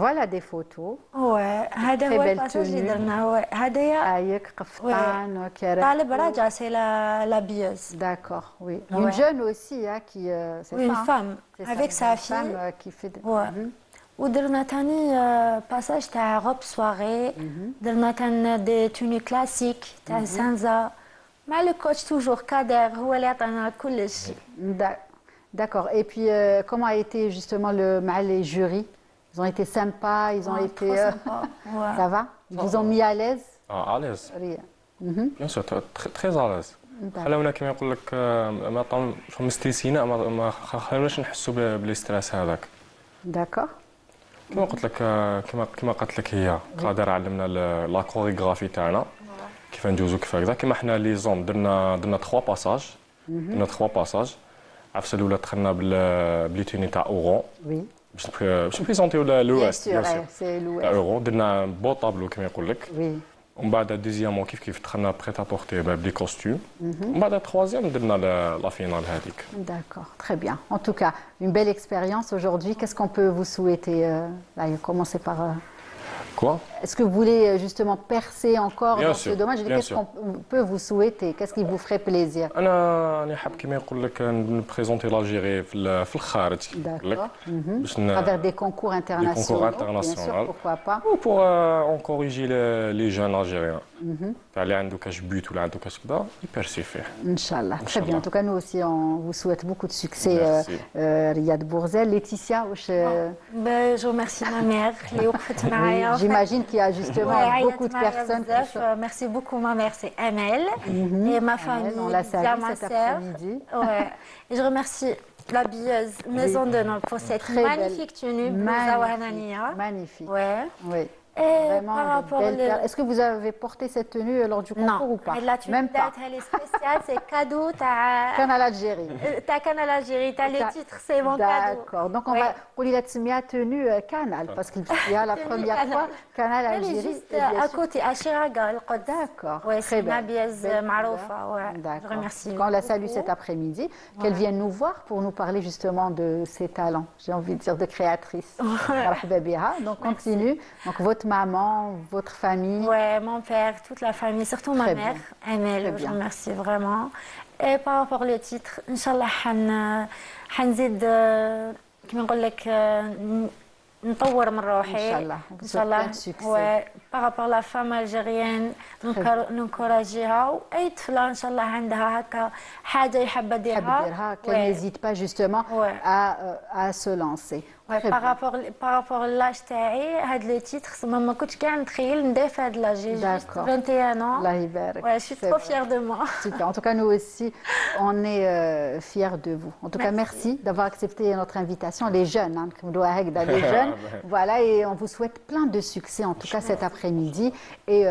Voilà des photos. Ouais, هذا هو الباساج اللي درناه. هذايا عايك قفطان وكرا. طالب راجع c'est la bieuse. D'accord, oui. Une jeune aussi qui une femme avec sa fille qui fait ودرنا ثاني باساج تاع روب سواري. درنا ثاني دي توني كلاسيك تاع سانزا مع لو كوتش توجور كادر هو اللي عطانا كل شيء. D'accord. Et puis comment a été justement les jurys? Ils ont été sympas, ils ont été... Ça va? Ils vous ont mis à l'aise? À l'aise. Bien sûr, très à l'aise. خلونا كما يقول لك ما مستريسين ما خلوناش نحسوا بالاسترس هذاك. D'accord. كما قلت لك كما قالت لك هي قادر علمنا لا كوريغرافي تاعنا كيف ندوزو كيف هكذا كما حنا لي زون درنا 3 باساج. درنا 3 باساج. عفسه الاولى دخلنا بلي توني تاع اورون. Oui. باش نبريزونتيو لوست بيان سور اورو درنا بو طابلو كما يقول لك وي ومن بعد دوزيامون كيف دخلنا بريت ابورتي بلي كوستيم ومن بعد تروازيام درنا لا فينال هذيك. D'accord, très bien. En tout cas, une belle expérience aujourd'hui. Qu'est-ce qu'on peut vous souhaiter? Commencer par Quoi? Est-ce que vous voulez justement percer encore bien dans sûr, ce domaine? Qu'est-ce qu'on peut vous souhaiter? Qu'est-ce qui vous ferait plaisir? أنا حاب كما يقول لك نبريزونتي l'Algérie في الخارج. D'accord. À travers des concours internationaux. Bien sûr, pourquoi pas? Ou pour encourager les jeunes Algériens. اللي عنده كاش بيوت ولا عنده كاش كذا يبرسي فيه. Inch'Allah. Très bien. En tout cas, nous aussi, on vous souhaite beaucoup de succès, Riyad Bourzel. Laetitia, je remercie ma mère qui وقفت معايا. J'imagine qu'il y a justement beaucoup de personnes qui sont... Merci beaucoup, ma mère, c'est Amel. Et ma famille, on la salue cet après-midi. Et je remercie la billeuse Maison de Nantes pour cette magnifique tenue. Magnifique. Ouais. Oui. Et vraiment par rapport Est-ce que vous avez porté cette tenue lors du concours ou pas? Non, même pas. Elle est spéciale, c'est cadeau. Canal Algérie. T'as Canal Algérie, t'as les titres, c'est mon cadeau. D'accord. Donc on va rouler la tenue Canal parce qu'il y a la première fois Canal Algérie. Elle est juste à côté, à Chiraga. D'accord. Ouais, c'est ma biaise maroufa. D'accord. Je remercie. On la salue cet après-midi. Qu'elle vienne nous voir pour nous parler justement de ses talents. J'ai envie de dire de créatrice. Donc continue. Donc votre maman, votre famille. Ouais, mon père, toute la famille, surtout ma mère, Amel, je remercie vraiment. Et par rapport au titre, Inch'Allah, حنزيد كما نقول لك نطور من روحي Inch'Allah. ان شاء الله. Plein de succès. بارابور لا فام الجيريان ننكوراجيها واي طفله ان شاء الله عندها هكا حاجه يحب ديرها qu'elle n'hésite pas justement à se lancer. بارابور لاج تاعي هاد لي تيتر ما كنتش كاع نتخيل ندير في هاد لاج. J'ai juste 21 ans. Allah يبارك. Ouais, je suis trop fière de moi. Super. En tout cas, nous aussi, on est fiers de vous. En tout cas, merci d'avoir accepté notre invitation. Les jeunes, hein, les jeunes. Voilà, et on vous souhaite plein de succès, en tout cas cet après-midi, et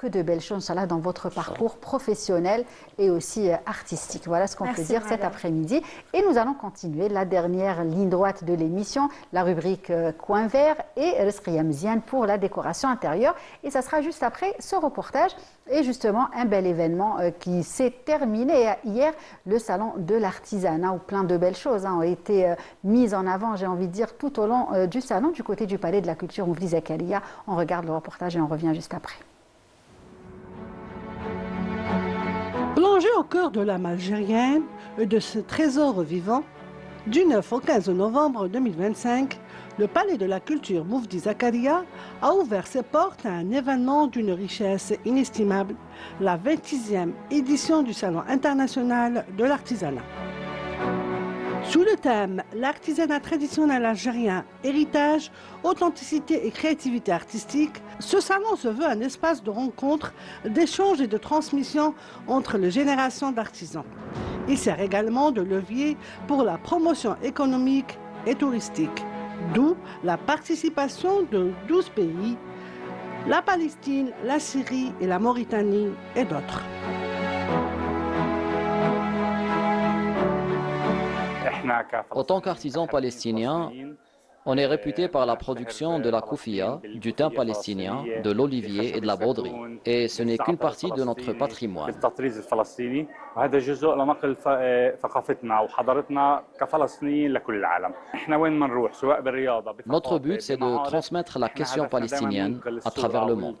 que de belles choses, Inch'Allah, dans votre parcours professionnel et aussi artistique. Voilà ce qu'on peut dire cet après-midi. Et nous allons continuer la dernière ligne droite de l'émission, la rubrique Coin vert et Rizqi Mziane pour la décoration intérieure. Et ça sera juste après ce reportage. Et justement, un bel événement qui s'est terminé hier, le salon de l'artisanat, où plein de belles choses ont été mises en avant, j'ai envie de dire, tout au long du salon, du côté du Palais de la Culture Mouvli Zakaria. On regarde le reportage et on revient juste après. Plongé au cœur de l'âme algérienne et de ce trésor vivant, du 9 au 15 novembre 2025, le Palais de la Culture Moufdi Zakaria a ouvert ses portes à un événement d'une richesse inestimable, la 26e édition du Salon international de l'artisanat. Sous le thème « L'artisanat traditionnel algérien, héritage, authenticité et créativité artistique », ce salon se veut un espace de rencontre, d'échange et de transmission entre les générations d'artisans. Il sert également de levier pour la promotion économique et touristique, d'où la participation de 12 pays, la Palestine, la Syrie et la Mauritanie et d'autres. En tant qu'artisans palestiniens, on est réputé par la production de la koufia, du thym palestinien, de l'olivier et de la broderie. Et ce n'est qu'une partie de notre patrimoine. Notre but, c'est de transmettre la question palestinienne à travers le monde.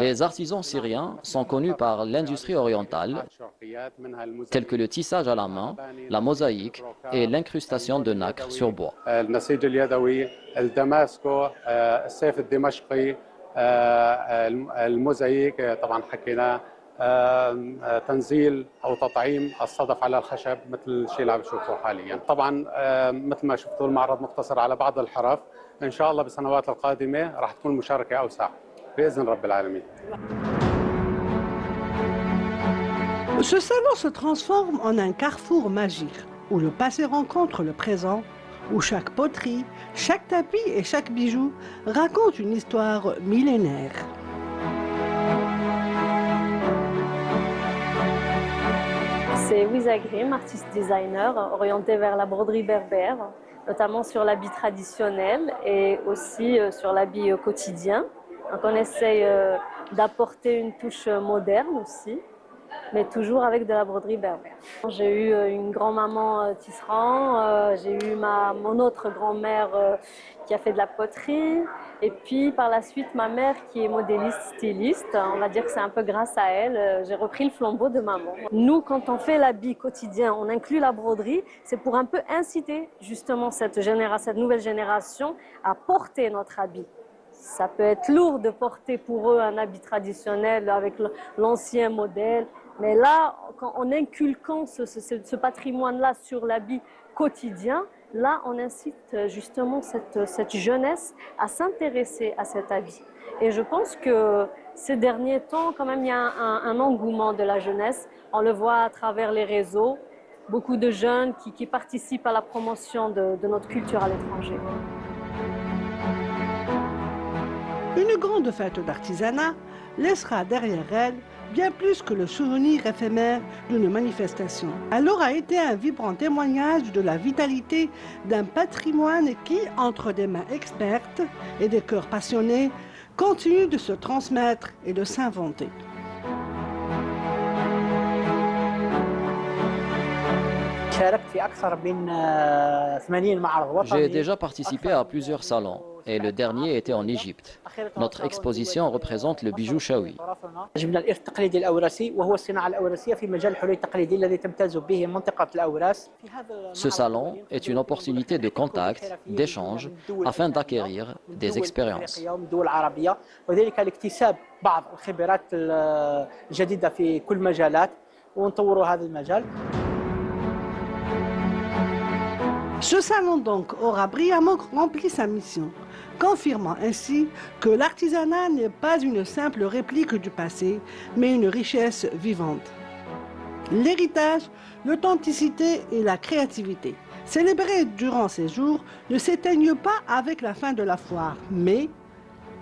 Les artisans syriens sont connus par l'industrie orientale, telle que le tissage à la main, la mosaïque et l'incrustation de nacre sur bois. تنزيل او تطعيم الصدف على الخشب مثل الشيء اللي عم تشوفوه حاليا. طبعا مثل ما شفتوا المعرض مقتصر على بعض الحرف، ان شاء الله بالسنوات القادمه راح تكون المشاركه اوسع باذن رب العالمين. Ce salon se transforme en un carrefour magique où le passé rencontre le présent, où chaque poterie, chaque tapis et chaque bijou raconte une histoire millénaire. C'est Wiza Grim, artiste designer, orienté vers la broderie berbère, notamment sur l'habit traditionnel et aussi sur l'habit quotidien. Donc on essaye d'apporter une touche moderne aussi, mais toujours avec de la broderie berbère. J'ai eu une grand-maman tisserand, j'ai eu mon autre grand-mère qui a fait de la poterie, et puis par la suite ma mère qui est modéliste, styliste. On va dire que c'est un peu grâce à elle, j'ai repris le flambeau de maman. Nous, quand on fait l'habit quotidien, on inclut la broderie, c'est pour un peu inciter justement cette nouvelle génération à porter notre habit. Ça peut être lourd de porter pour eux un habit traditionnel avec l'ancien modèle, mais là, en inculquant ce patrimoine-là sur l'habit quotidien, là, on incite justement cette jeunesse à s'intéresser à cet habit. Et je pense que ces derniers temps, quand même, il y a un engouement de la jeunesse. On le voit à travers les réseaux, beaucoup de jeunes qui participent à la promotion de notre culture à l'étranger. Une grande fête d'artisanat laissera derrière elle bien plus que le souvenir éphémère d'une manifestation. Elle aura été un vibrant témoignage de la vitalité d'un patrimoine qui, entre des mains expertes et des cœurs passionnés, continue de se transmettre et de s'inventer. J'ai déjà participé à plusieurs salons et le dernier était en Égypte. Notre exposition représente le bijou Chaoui. Ce salon est une opportunité de contact, d'échange, afin d'acquérir des expériences. Ce salon donc aura brillamment rempli sa mission, confirmant ainsi que l'artisanat n'est pas une simple réplique du passé, mais une richesse vivante. L'héritage, l'authenticité et la créativité, célébrés durant ces jours, ne s'éteignent pas avec la fin de la foire, mais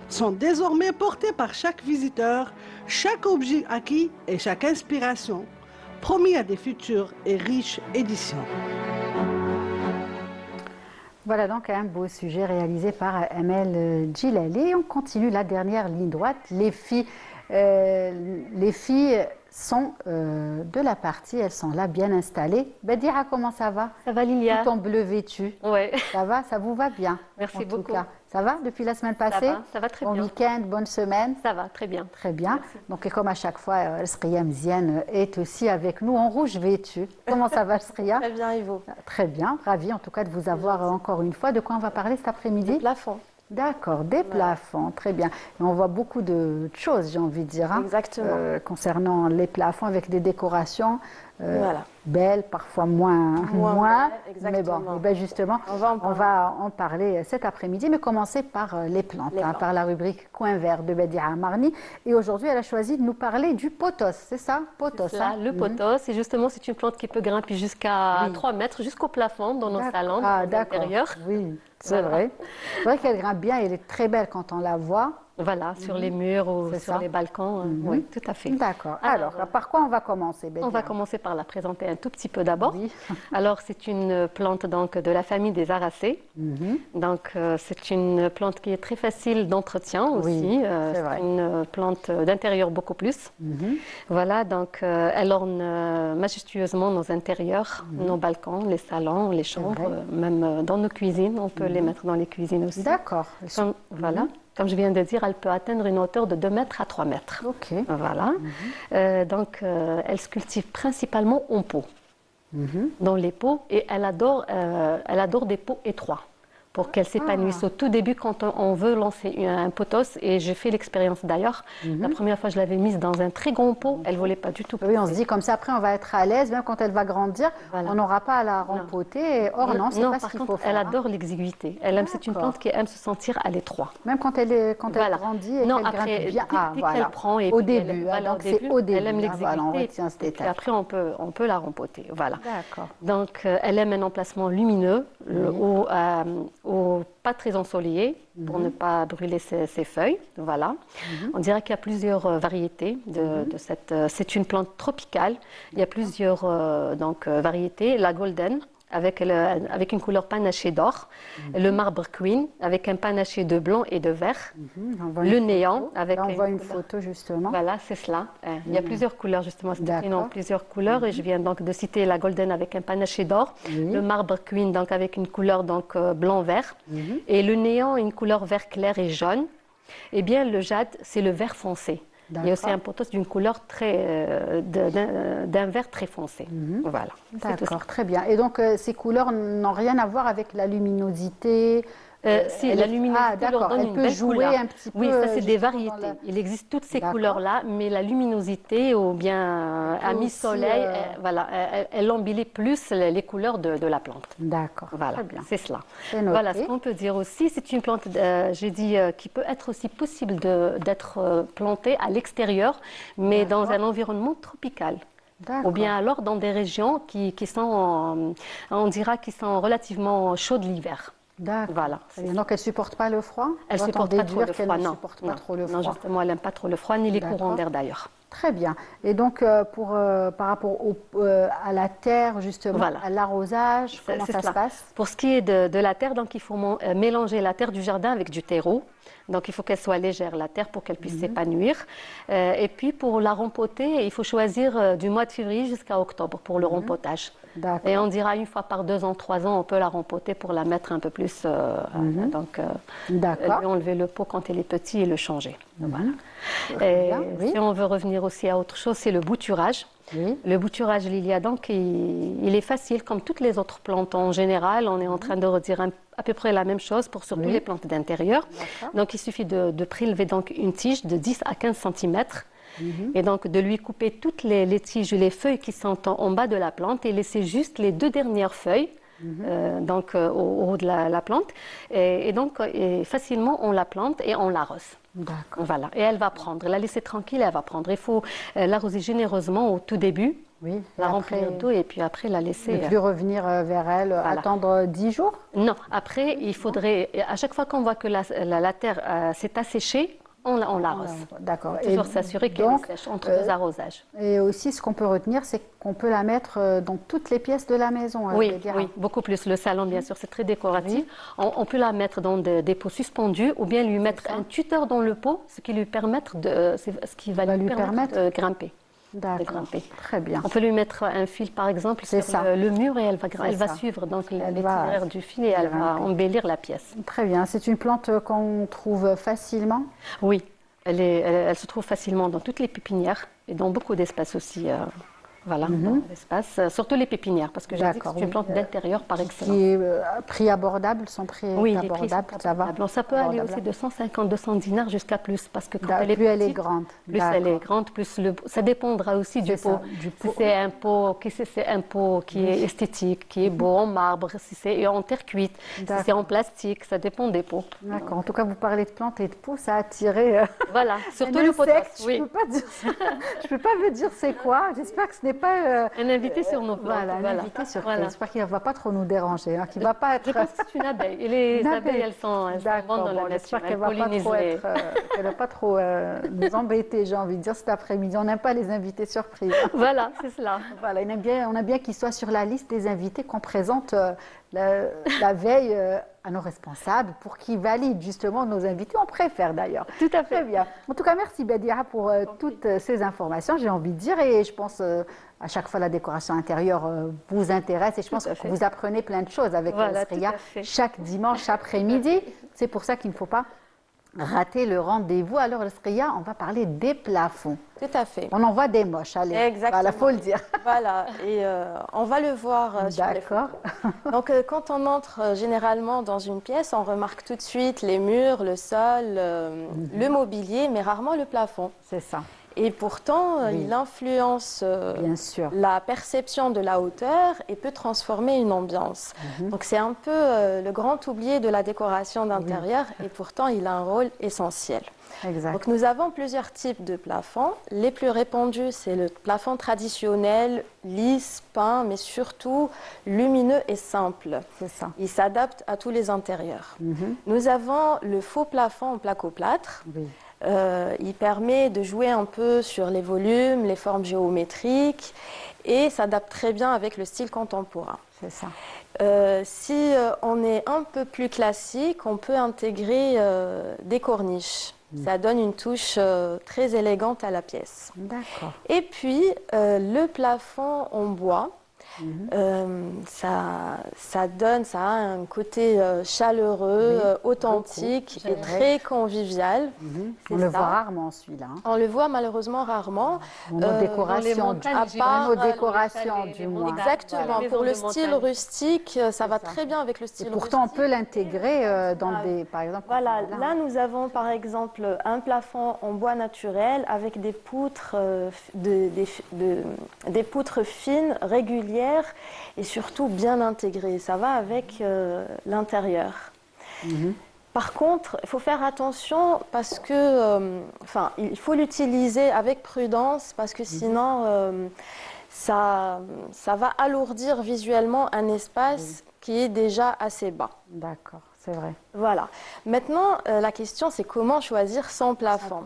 sont désormais portés par chaque visiteur, chaque objet acquis et chaque inspiration, promis à des futures et riches éditions. Voilà donc un beau sujet réalisé par Amel Djilali. On continue la dernière ligne droite. Les filles sont de la partie, elles sont là bien installées. Badira, comment ça va? Ça va, Lilia? Tout en bleu vêtu. Ouais. Ça va, ça vous va bien? Merci beaucoup. Cas. Ça va depuis la semaine passée? Ça va très bien. Bon week-end, bonne semaine? Ça va, très bien. Très bien. Merci. Donc, et comme à chaque fois, Sria Mziane est aussi avec nous en rouge vêtu. Comment ça va, Sria? Très bien, et vous? Très bien, ravi en tout cas de vous avoir encore une fois. De quoi on va parler cet après-midi? Des plafonds. D'accord, des plafonds, très bien. Et on voit beaucoup de choses, j'ai envie de dire, hein, concernant les plafonds avec des décorations belles, parfois moins mais bon, et ben justement, on va en parler cet après-midi, mais commencer par les plantes, par la rubrique Coin vert de Badia Marni. Et aujourd'hui, elle a choisi de nous parler du pothos, c'est ça? Pothos, ça, le pothos, et justement, c'est une plante qui peut grimper jusqu'à 3 mètres, jusqu'au plafond dans nos salons, dans l'intérieur. Oui. C'est vrai. C'est vrai qu'elle grimpe bien, elle est très belle quand on la voit. Voilà, sur les murs ou sur les balcons. Oui, tout à fait. D'accord. Alors, par quoi on va commencer, Badia? On va commencer par la présenter un tout petit peu d'abord. Oui. Alors, c'est une plante donc, de la famille des Aracées. Donc, c'est une plante qui est très facile d'entretien aussi. C'est une plante d'intérieur beaucoup plus. Voilà, donc elle orne majestueusement nos intérieurs, nos balcons, les salons, les chambres, même dans nos cuisines. On peut les mettre dans les cuisines aussi. D'accord. Voilà. Comme je viens de dire, elle peut atteindre une hauteur de 2 mètres à 3 mètres. Ok. Voilà. Donc, elle se cultive principalement en pot, dans les pots, et elle adore des pots étroits pour qu'elle s'épanouisse au tout début quand on veut lancer un pothos. Et j'ai fait l'expérience d'ailleurs. La première fois, je l'avais mise dans un très grand pot. Elle ne voulait pas du tout. Oui, on se dit comme ça, après, on va être à l'aise. Même quand elle va grandir, on n'aura pas à la rempoter. Or, non, c'est pas ce qu'il faut faire. Elle adore l'exiguïté. C'est une plante qui aime se sentir à l'étroit. Même quand elle grandit et qu'elle grimpe bien. Dès qu'elle prend et au début. Donc, c'est au début. Elle aime l'exiguïté. Et après, on peut la rempoter. Voilà. D'accord. Donc, elle aime un emplacement lumineux, pas très ensoleillé, pour ne pas brûler ses feuilles. Voilà. On dirait qu'il y a plusieurs variétés de cette... C'est une plante tropicale. Il y a plusieurs variétés. La golden, avec une couleur panachée d'or. Le marbre queen, avec un panaché de blanc et de vert. Le néant, avec... Là, on voit une photo, justement. Voilà, c'est cela. Il y a plusieurs couleurs, justement. C'est écrit en plusieurs couleurs. Et je viens donc de citer la golden avec un panaché d'or. Le marbre queen, donc avec une couleur blanc-vert. Et le néant, une couleur vert clair et jaune. Eh bien, le jade, c'est le vert foncé. Il y a aussi un pothos d'une couleur d'un vert très foncé. Voilà. D'accord, très bien. Et donc, ces couleurs n'ont rien à voir avec la luminosité? Si, la luminosité leur donne une belle jouer couleur. Un petit peu. Oui, ça c'est des variétés. Il existe toutes ces couleurs-là, mais la luminosité ou bien à mi-soleil, elle embellit plus les couleurs de la plante. D'accord, voilà, très bien. C'est cela. Voilà, ce qu'on peut dire aussi, c'est une plante, j'ai dit, qui peut être aussi possible d'être plantée à l'extérieur, mais dans un environnement tropical. Ou bien alors dans des régions qui sont, on dira, qui sont relativement chaudes l'hiver. D'accord. Voilà. Donc elle ne supporte pas le froid? Elle ne supporte pas trop le froid, non. Pas trop le froid. Non, justement, elle n'aime pas trop le froid, ni les courants d'air d'ailleurs. Très bien. Et donc, par rapport à la terre, justement, à l'arrosage, comment ça se passe? Pour ce qui est de la terre, donc il faut mélanger la terre du jardin avec du terreau. Donc, il faut qu'elle soit légère, la terre, pour qu'elle puisse s'épanouir. Et puis, pour la rempoter, il faut choisir du mois de février jusqu'à octobre pour le rempotage. Et on dira 1 fois par 2 ans, 3 ans, on peut la rempoter pour la mettre un peu plus. Lui enlever le pot quand elle est petite et le changer. Voilà. Et si on veut revenir aussi à autre chose, c'est le bouturage. Le bouturage Lilia, donc, il est facile, comme toutes les autres plantes en général. On est en train de redire à peu près la même chose pour surtout les plantes d'intérieur. Donc, il suffit de prélever donc, une tige de 10 à 15 cm. Et donc de lui couper toutes les tiges et les feuilles qui sont en bas de la plante et laisser juste les 2 dernières feuilles donc, au haut de la plante. Et donc facilement on la plante et on l'arrose. Voilà. Et elle va prendre. La laisser tranquille, elle va prendre. Il faut l'arroser généreusement au tout début. La remplir d'eau et puis après la laisser. Ne plus revenir vers elle, attendre 10 jours? Non, après il faudrait, à chaque fois qu'on voit que la terre s'est asséchée, on l'arrose. D'accord. Toujours s'assurer qu'elle est sèche entre 2 arrosages. Et aussi, ce qu'on peut retenir, c'est qu'on peut la mettre dans toutes les pièces de la maison. Oui, beaucoup plus. Le salon, bien sûr, c'est très décoratif. On peut la mettre dans des pots suspendus ou bien lui mettre un tuteur dans le pot, ce qui va lui permettre de grimper. D'accord, très bien. On peut lui mettre un fil, par exemple, sur le mur et elle va suivre donc l'itinéraire du fil et elle va embellir la pièce. Très bien. C'est une plante qu'on trouve facilement? Oui, elle se trouve facilement dans toutes les pépinières et dans beaucoup d'espaces aussi. Voilà, dans l'espace, surtout les pépinières, parce que j'ai dit que c'est une plante d'intérieur par excellence. Qui est prix abordable, son prix est abordable, ça va? Ça peut aller aussi de 150-200 dinars jusqu'à plus, parce que quand elle est plus petite, elle est grande. Plus elle est grande, plus ça dépendra aussi du pot. Si c'est un pot qui est esthétique, qui est beau en marbre, si c'est en terre cuite, si c'est en plastique, ça dépend des pots. D'accord. En tout cas, vous parlez de plantes et de pots, ça a attiré. Voilà, surtout le potasse. Je peux pas dire ça. Je peux pas vous dire c'est quoi. J'espère que ce n'est pas un invité sur nos plantes. Voilà, un invité sur place. J'espère qu'il ne va pas trop nous déranger, qu'il va pas être. Je pense que c'est une abeille. Et les abeilles, elles sont bonnes dans la nature. J'espère qu'elle ne va pas trop nous embêter, j'ai envie de dire, cet après-midi. On n'aime pas les invités surprises. Voilà, c'est cela. Voilà, on a bien qu'ils soient sur la liste des invités qu'on présente la veille à nos responsables pour qu'ils valident justement nos invités. On préfère d'ailleurs. Tout à fait. Très bien. En tout cas, merci Badia pour toutes ces informations, j'ai envie de dire. Et je pense à chaque fois la décoration intérieure vous intéresse et je pense que vous apprenez plein de choses avec Sria chaque dimanche après-midi. C'est pour ça qu'il ne faut pas rater le rendez-vous. Alors, Sria, on va parler des plafonds. Tout à fait. On en voit des moches, allez. Exactement. Voilà, faut le dire. Voilà, et on va le voir sur les photos. Donc, quand on entre généralement dans une pièce, on remarque tout de suite les murs, le sol, le mobilier, mais rarement le plafond. C'est ça. Et pourtant, il influence la perception de la hauteur et peut transformer une ambiance. Donc c'est un peu le grand oublié de la décoration d'intérieur et pourtant il a un rôle essentiel. Exact. Donc nous avons plusieurs types de plafonds. Les plus répandus, c'est le plafond traditionnel, lisse, peint, mais surtout lumineux et simple. C'est ça. Il s'adapte à tous les intérieurs. Nous avons le faux plafond en placo-plâtre. Il permet de jouer un peu sur les volumes, les formes géométriques et s'adapte très bien avec le style contemporain. C'est ça. Si on est un peu plus classique, on peut intégrer des corniches. Ça donne une touche très élégante à la pièce. D'accord. Et puis, le plafond en bois. Ça a un côté chaleureux, authentique et très convivial. On le voit rarement celui-là. On le voit malheureusement rarement. Nos décorations, nos décorations du moins. Exactement. Pour le style rustique, ça va très bien avec le style rustique. Pourtant, on peut l'intégrer dans des, par exemple. Voilà. Là, nous avons par exemple un plafond en bois naturel avec des poutres, des poutres fines, régulières et surtout bien intégré. Ça va avec l'intérieur. Par contre, il faut faire attention parce que, il faut l'utiliser avec prudence parce que sinon, ça va alourdir visuellement un espace qui est déjà assez bas. D'accord. C'est vrai. Voilà. Maintenant, la question, c'est comment choisir son plafond.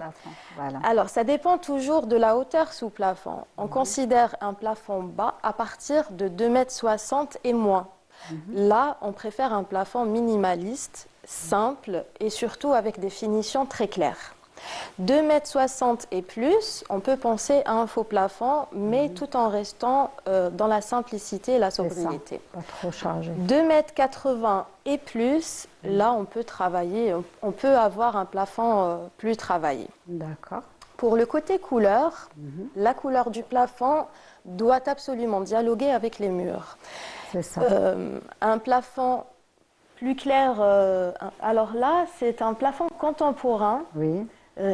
Voilà. Alors, ça dépend toujours de la hauteur sous plafond. On considère un plafond bas à partir de 2,60 m et moins. Là, on préfère un plafond minimaliste, simple et surtout avec des finitions très claires. 2,60 m et plus, on peut penser à un faux plafond, mais tout en restant dans la simplicité et la sobriété. Pas trop chargé. 2,80 m et plus, là on peut travailler, on peut avoir un plafond plus travaillé. D'accord. Pour le côté couleur, la couleur du plafond doit absolument dialoguer avec les murs. C'est ça. Un plafond plus clair, alors là c'est un plafond contemporain. Oui.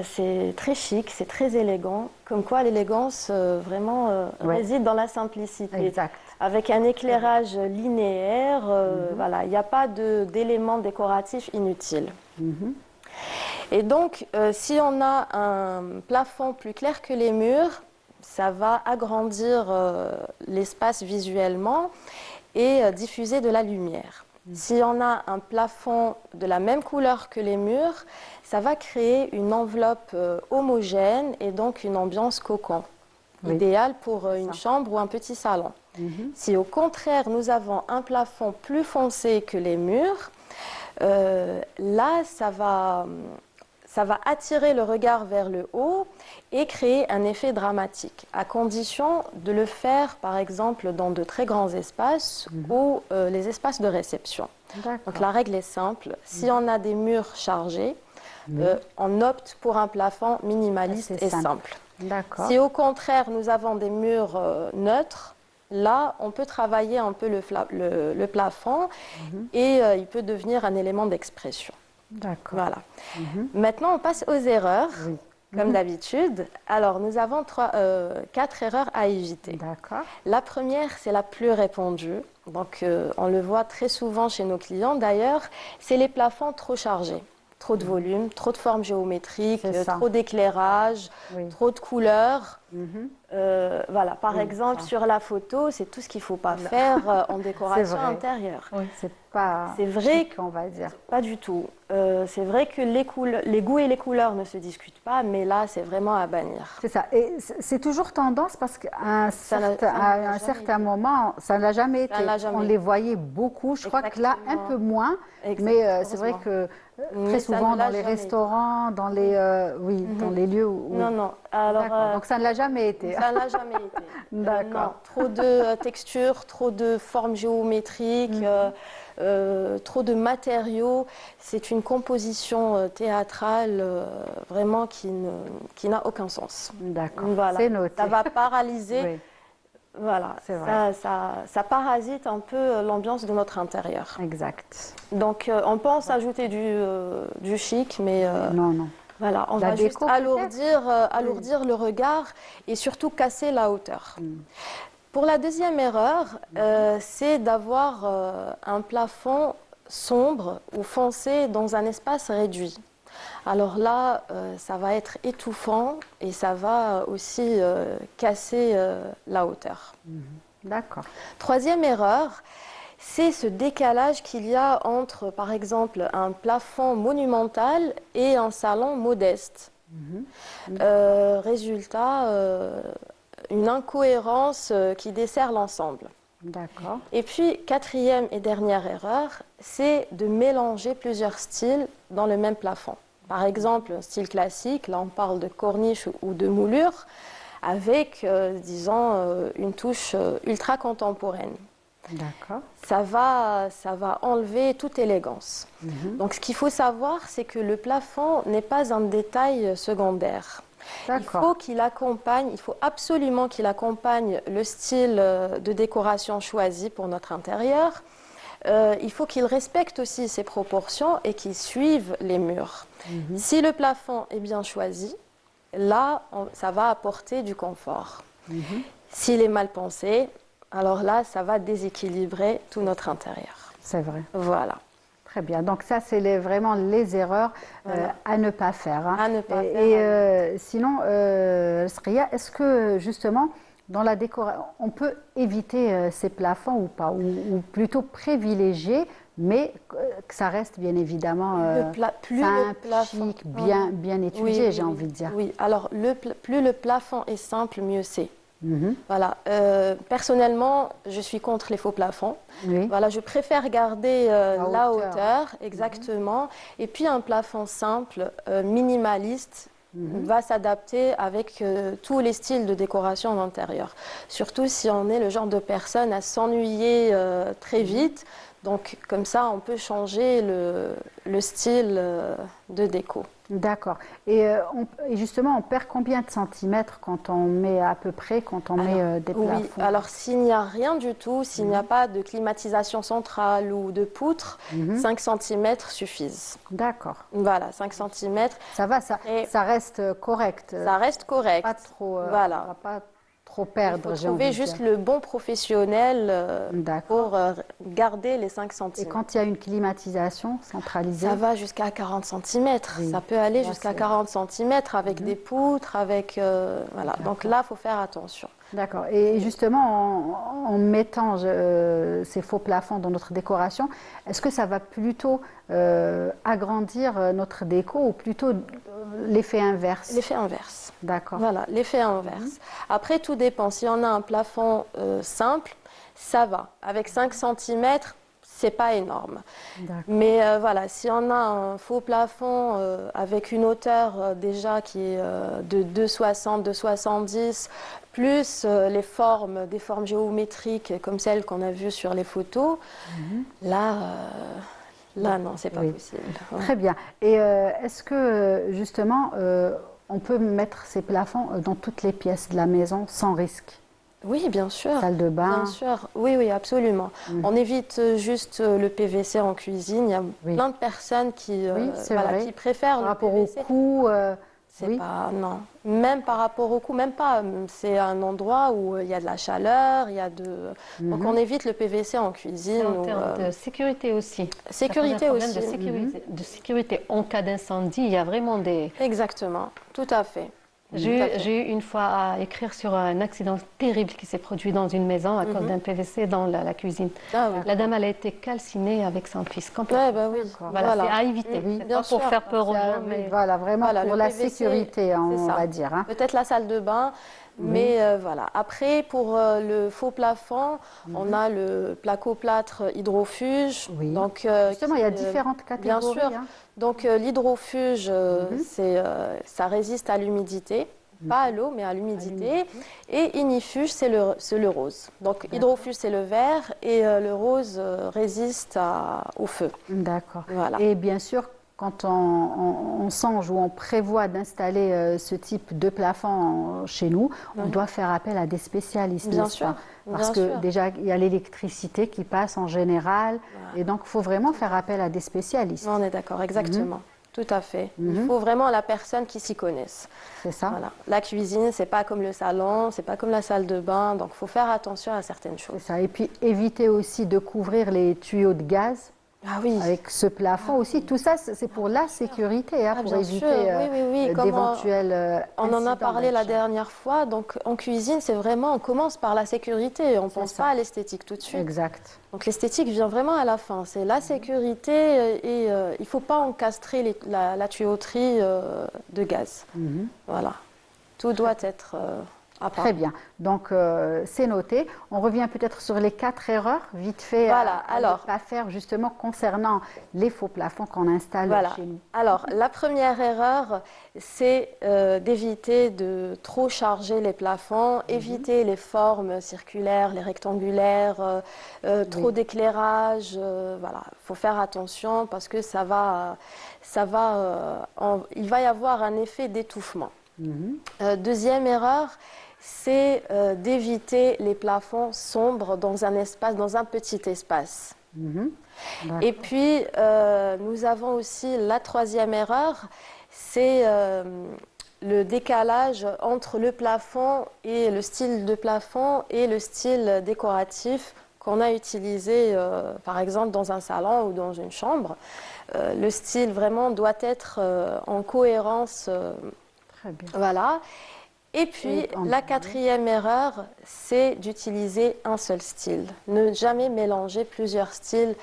C'est très chic, c'est très élégant, comme quoi l'élégance vraiment réside dans la simplicité. Exact. Avec un éclairage linéaire, voilà, il n'y a pas d'éléments décoratifs inutiles. Et donc, si on a un plafond plus clair que les murs, ça va agrandir l'espace visuellement et diffuser de la lumière. Si on a un plafond de la même couleur que les murs, ça va créer une enveloppe homogène et donc une ambiance cocon, idéale pour une chambre ou un petit salon. Si au contraire nous avons un plafond plus foncé que les murs, là ça va attirer le regard vers le haut et créer un effet dramatique, à condition de le faire par exemple dans de très grands espaces ou les espaces de réception. Donc la règle est simple, si on a des murs chargés, on opte pour un plafond minimaliste et simple. Si au contraire nous avons des murs neutres, là on peut travailler un peu le plafond et il peut devenir un élément d'expression. D'accord. Voilà. Maintenant on passe aux erreurs, comme d'habitude. Alors nous avons 4 erreurs à éviter. La première, c'est la plus répandue, donc on le voit très souvent chez nos clients d'ailleurs, c'est les plafonds trop chargés. Trop de volume, trop de formes géométriques, trop d'éclairage, trop de couleurs. Voilà, par exemple, sur la photo, c'est tout ce qu'il ne faut pas faire en décoration intérieure. C'est vrai qu'on va dire. Pas du tout. C'est vrai que les goûts et les couleurs ne se discutent pas, mais là, c'est vraiment à bannir. C'est ça. Et c'est toujours tendance parce qu'à un certain moment, ça ne l'a jamais été. On les voyait beaucoup. Je crois que là, un peu moins. Mais c'est vrai que très souvent dans les restaurants, dans les, dans les lieux où... Non. Alors, donc ça ne l'a jamais été. Ça ne l'a jamais été. D'accord. Trop de textures, trop de formes géométriques, trop de matériaux. C'est une composition théâtrale vraiment qui n'a aucun sens. D'accord, voilà. C'est noté. Ça va paralyser. Voilà, ça parasite un peu l'ambiance de notre intérieur. Exact. Donc on pense ajouter du chic, mais non. Voilà, on va juste alourdir le regard et surtout casser la hauteur. Pour la deuxième erreur, c'est d'avoir un plafond sombre ou foncé dans un espace réduit. Alors là, ça va être étouffant et ça va aussi casser la hauteur. D'accord. Troisième erreur, c'est ce décalage qu'il y a entre, par exemple, un plafond monumental et un salon modeste. Résultat, une incohérence qui dessert l'ensemble. D'accord. Et puis, quatrième et dernière erreur, c'est de mélanger plusieurs styles dans le même plafond. Par exemple, un style classique, là on parle de corniche ou de moulure, avec, disons, une touche ultra contemporaine. D'accord. Ça va enlever toute élégance. Donc ce qu'il faut savoir, c'est que le plafond n'est pas un détail secondaire. Il faut absolument qu'il accompagne le style de décoration choisi pour notre intérieur. Il faut qu'il respecte aussi ses proportions et qu'il suive les murs. Si le plafond est bien choisi, là, ça va apporter du confort. S'il est mal pensé, alors là, ça va déséquilibrer tout notre intérieur. C'est vrai. Voilà. Très bien. Donc ça, c'est vraiment les erreurs à ne pas faire. À ne pas faire. Sinon, Sria, est-ce que justement, dans la décoration, on peut éviter ces plafonds ou pas, ou plutôt privilégier, mais que ça reste bien évidemment simple, chic, bien étudié, j'ai envie de dire. Oui, alors plus le plafond est simple, mieux c'est. Voilà. Personnellement, je suis contre les faux plafonds. Voilà, je préfère garder la hauteur, exactement. Et puis un plafond simple, minimaliste, va s'adapter avec tous les styles de décoration d'intérieur. Surtout si on est le genre de personne à s'ennuyer très vite. Donc comme ça, on peut changer le style de déco. D'accord. Et justement, on perd combien de centimètres quand on met à peu près, quand on met des plafonds? Oui, alors s'il n'y a rien du tout, s'il n'y a pas de climatisation centrale ou de poutre, 5 cm suffisent. D'accord. Voilà, 5 cm. Ça va, ça reste correct. Ça reste correct. Pas trop, voilà. On va pas trop perdre. Il faut trouver juste le bon professionnel pour garder les 5 cm. Et quand il y a une climatisation centralisée? Ça va jusqu'à 40 cm. Oui. Ça peut aller jusqu'à 40 cm avec des poutres, avec... voilà. Donc là, il faut faire attention. D'accord. Et justement, en mettant ces faux plafonds dans notre décoration, est-ce que ça va plutôt agrandir notre déco ou plutôt l'effet inverse? L'effet inverse. D'accord. Voilà, l'effet inverse. Après, tout dépend. Si on a un plafond simple, ça va. Avec 5 cm, c'est pas énorme. Mais voilà, si on a un faux plafond avec une hauteur déjà qui est de 2,60, 2,70, plus des formes géométriques comme celles qu'on a vues sur les photos, là, non, c'est pas possible. Très bien. Et est-ce que justement, on peut mettre ces plafonds dans toutes les pièces de la maison sans risque? Oui, bien sûr. Salle de bain. Bien sûr. Oui, absolument. On évite juste le PVC en cuisine. Il y a plein de personnes qui préfèrent le PVC. Par rapport au coût, c'est pas... Non. Même par rapport au coût, même pas. C'est un endroit où il y a de la chaleur, il y a de... Donc on évite le PVC en cuisine. En termes de sécurité aussi. Sécurité aussi. De sécurité en cas d'incendie, il y a vraiment des... Exactement, tout à fait. J'ai eu une fois à écrire sur un accident terrible qui s'est produit dans une maison à cause d'un PVC dans la cuisine. La dame, elle a été calcinée avec son fils complètement. Voilà, c'est à éviter. Pas pour faire peur aux gens, mais voilà, vraiment pour la sécurité, on va dire. Peut-être la salle de bain. Mais voilà. Après, pour le faux plafond, on a le placo-plâtre hydrofuge. Donc, justement, il y a différentes catégories. Bien sûr. Donc, l'hydrofuge, ça résiste à l'humidité. Pas à l'eau, mais à l'humidité. Et inifuge, c'est le rose. Donc, hydrofuge, c'est le vert et le rose résiste au feu. D'accord. Voilà. Et bien sûr, quand on songe ou on prévoit d'installer ce type de plafond chez nous, on doit faire appel à des spécialistes, bien sûr. Parce que déjà, il y a l'électricité qui passe en général, et donc il faut vraiment faire appel à des spécialistes. On est d'accord, exactement. Tout à fait. Il faut vraiment la personne qui s'y connaisse. C'est ça. Voilà. La cuisine, c'est pas comme le salon, c'est pas comme la salle de bain, donc il faut faire attention à certaines choses. C'est ça. Et puis éviter aussi de couvrir les tuyaux de gaz. Avec ce plafond aussi, tout ça c'est pour la sécurité, pour éviter d'éventuels on en a parlé la dernière fois, donc en cuisine c'est vraiment, on commence par la sécurité, on ne pense pas à l'esthétique tout de suite. Exact. Donc l'esthétique vient vraiment à la fin, c'est la sécurité et il ne faut pas encastrer la tuyauterie de gaz. Voilà, tout doit être... Très bien, donc c'est noté. On revient peut-être sur les 4 erreurs, vite fait, à ne pas faire justement concernant les faux plafonds qu'on installe chez nous. Alors, la première erreur, c'est d'éviter de trop charger les plafonds, éviter les formes circulaires, les rectangulaires, trop d'éclairage. Voilà, il faut faire attention parce que il va y avoir un effet d'étouffement. Deuxième erreur, c'est d'éviter les plafonds sombres dans un espace, dans un petit espace. Et puis, nous avons aussi la troisième erreur, c'est le décalage entre le plafond et le style de plafond et le style décoratif qu'on a utilisé, par exemple, dans un salon ou dans une chambre. Le style vraiment doit être en cohérence. Très bien. Voilà. Et puis, la quatrième erreur, c'est d'utiliser un seul style. Ne jamais mélanger plusieurs styles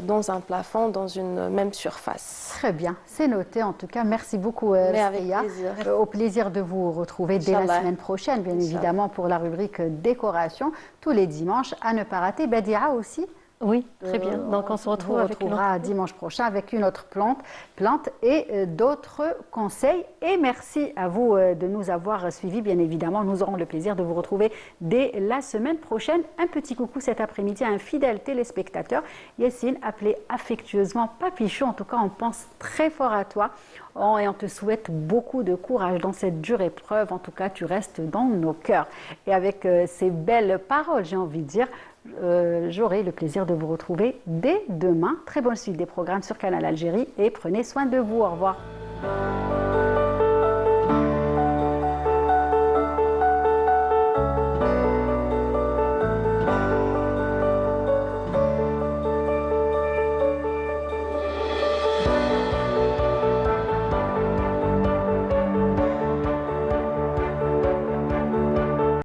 dans un plafond, dans une même surface. Très bien, c'est noté. En tout cas, merci beaucoup, Avec Sreya. plaisir. Au plaisir de vous retrouver dès la semaine prochaine, bien évidemment, pour la rubrique décoration, tous les dimanches, à ne pas rater. Badia aussi. Oui, très bien. Donc on se retrouvera dimanche prochain avec une autre plante et d'autres conseils. Et merci à vous de nous avoir suivis. Bien évidemment, nous aurons le plaisir de vous retrouver dès la semaine prochaine. Un petit coucou cet après-midi à un fidèle téléspectateur, Yassine, appelé affectueusement Papichou. En tout cas, on pense très fort à toi et on te souhaite beaucoup de courage dans cette dure épreuve. En tout cas, tu restes dans nos cœurs. Et avec ces belles paroles, j'ai envie de dire, j'aurai le plaisir de vous retrouver dès demain. Très bonne suite des programmes sur Canal Algérie et prenez soin de vous. Au revoir.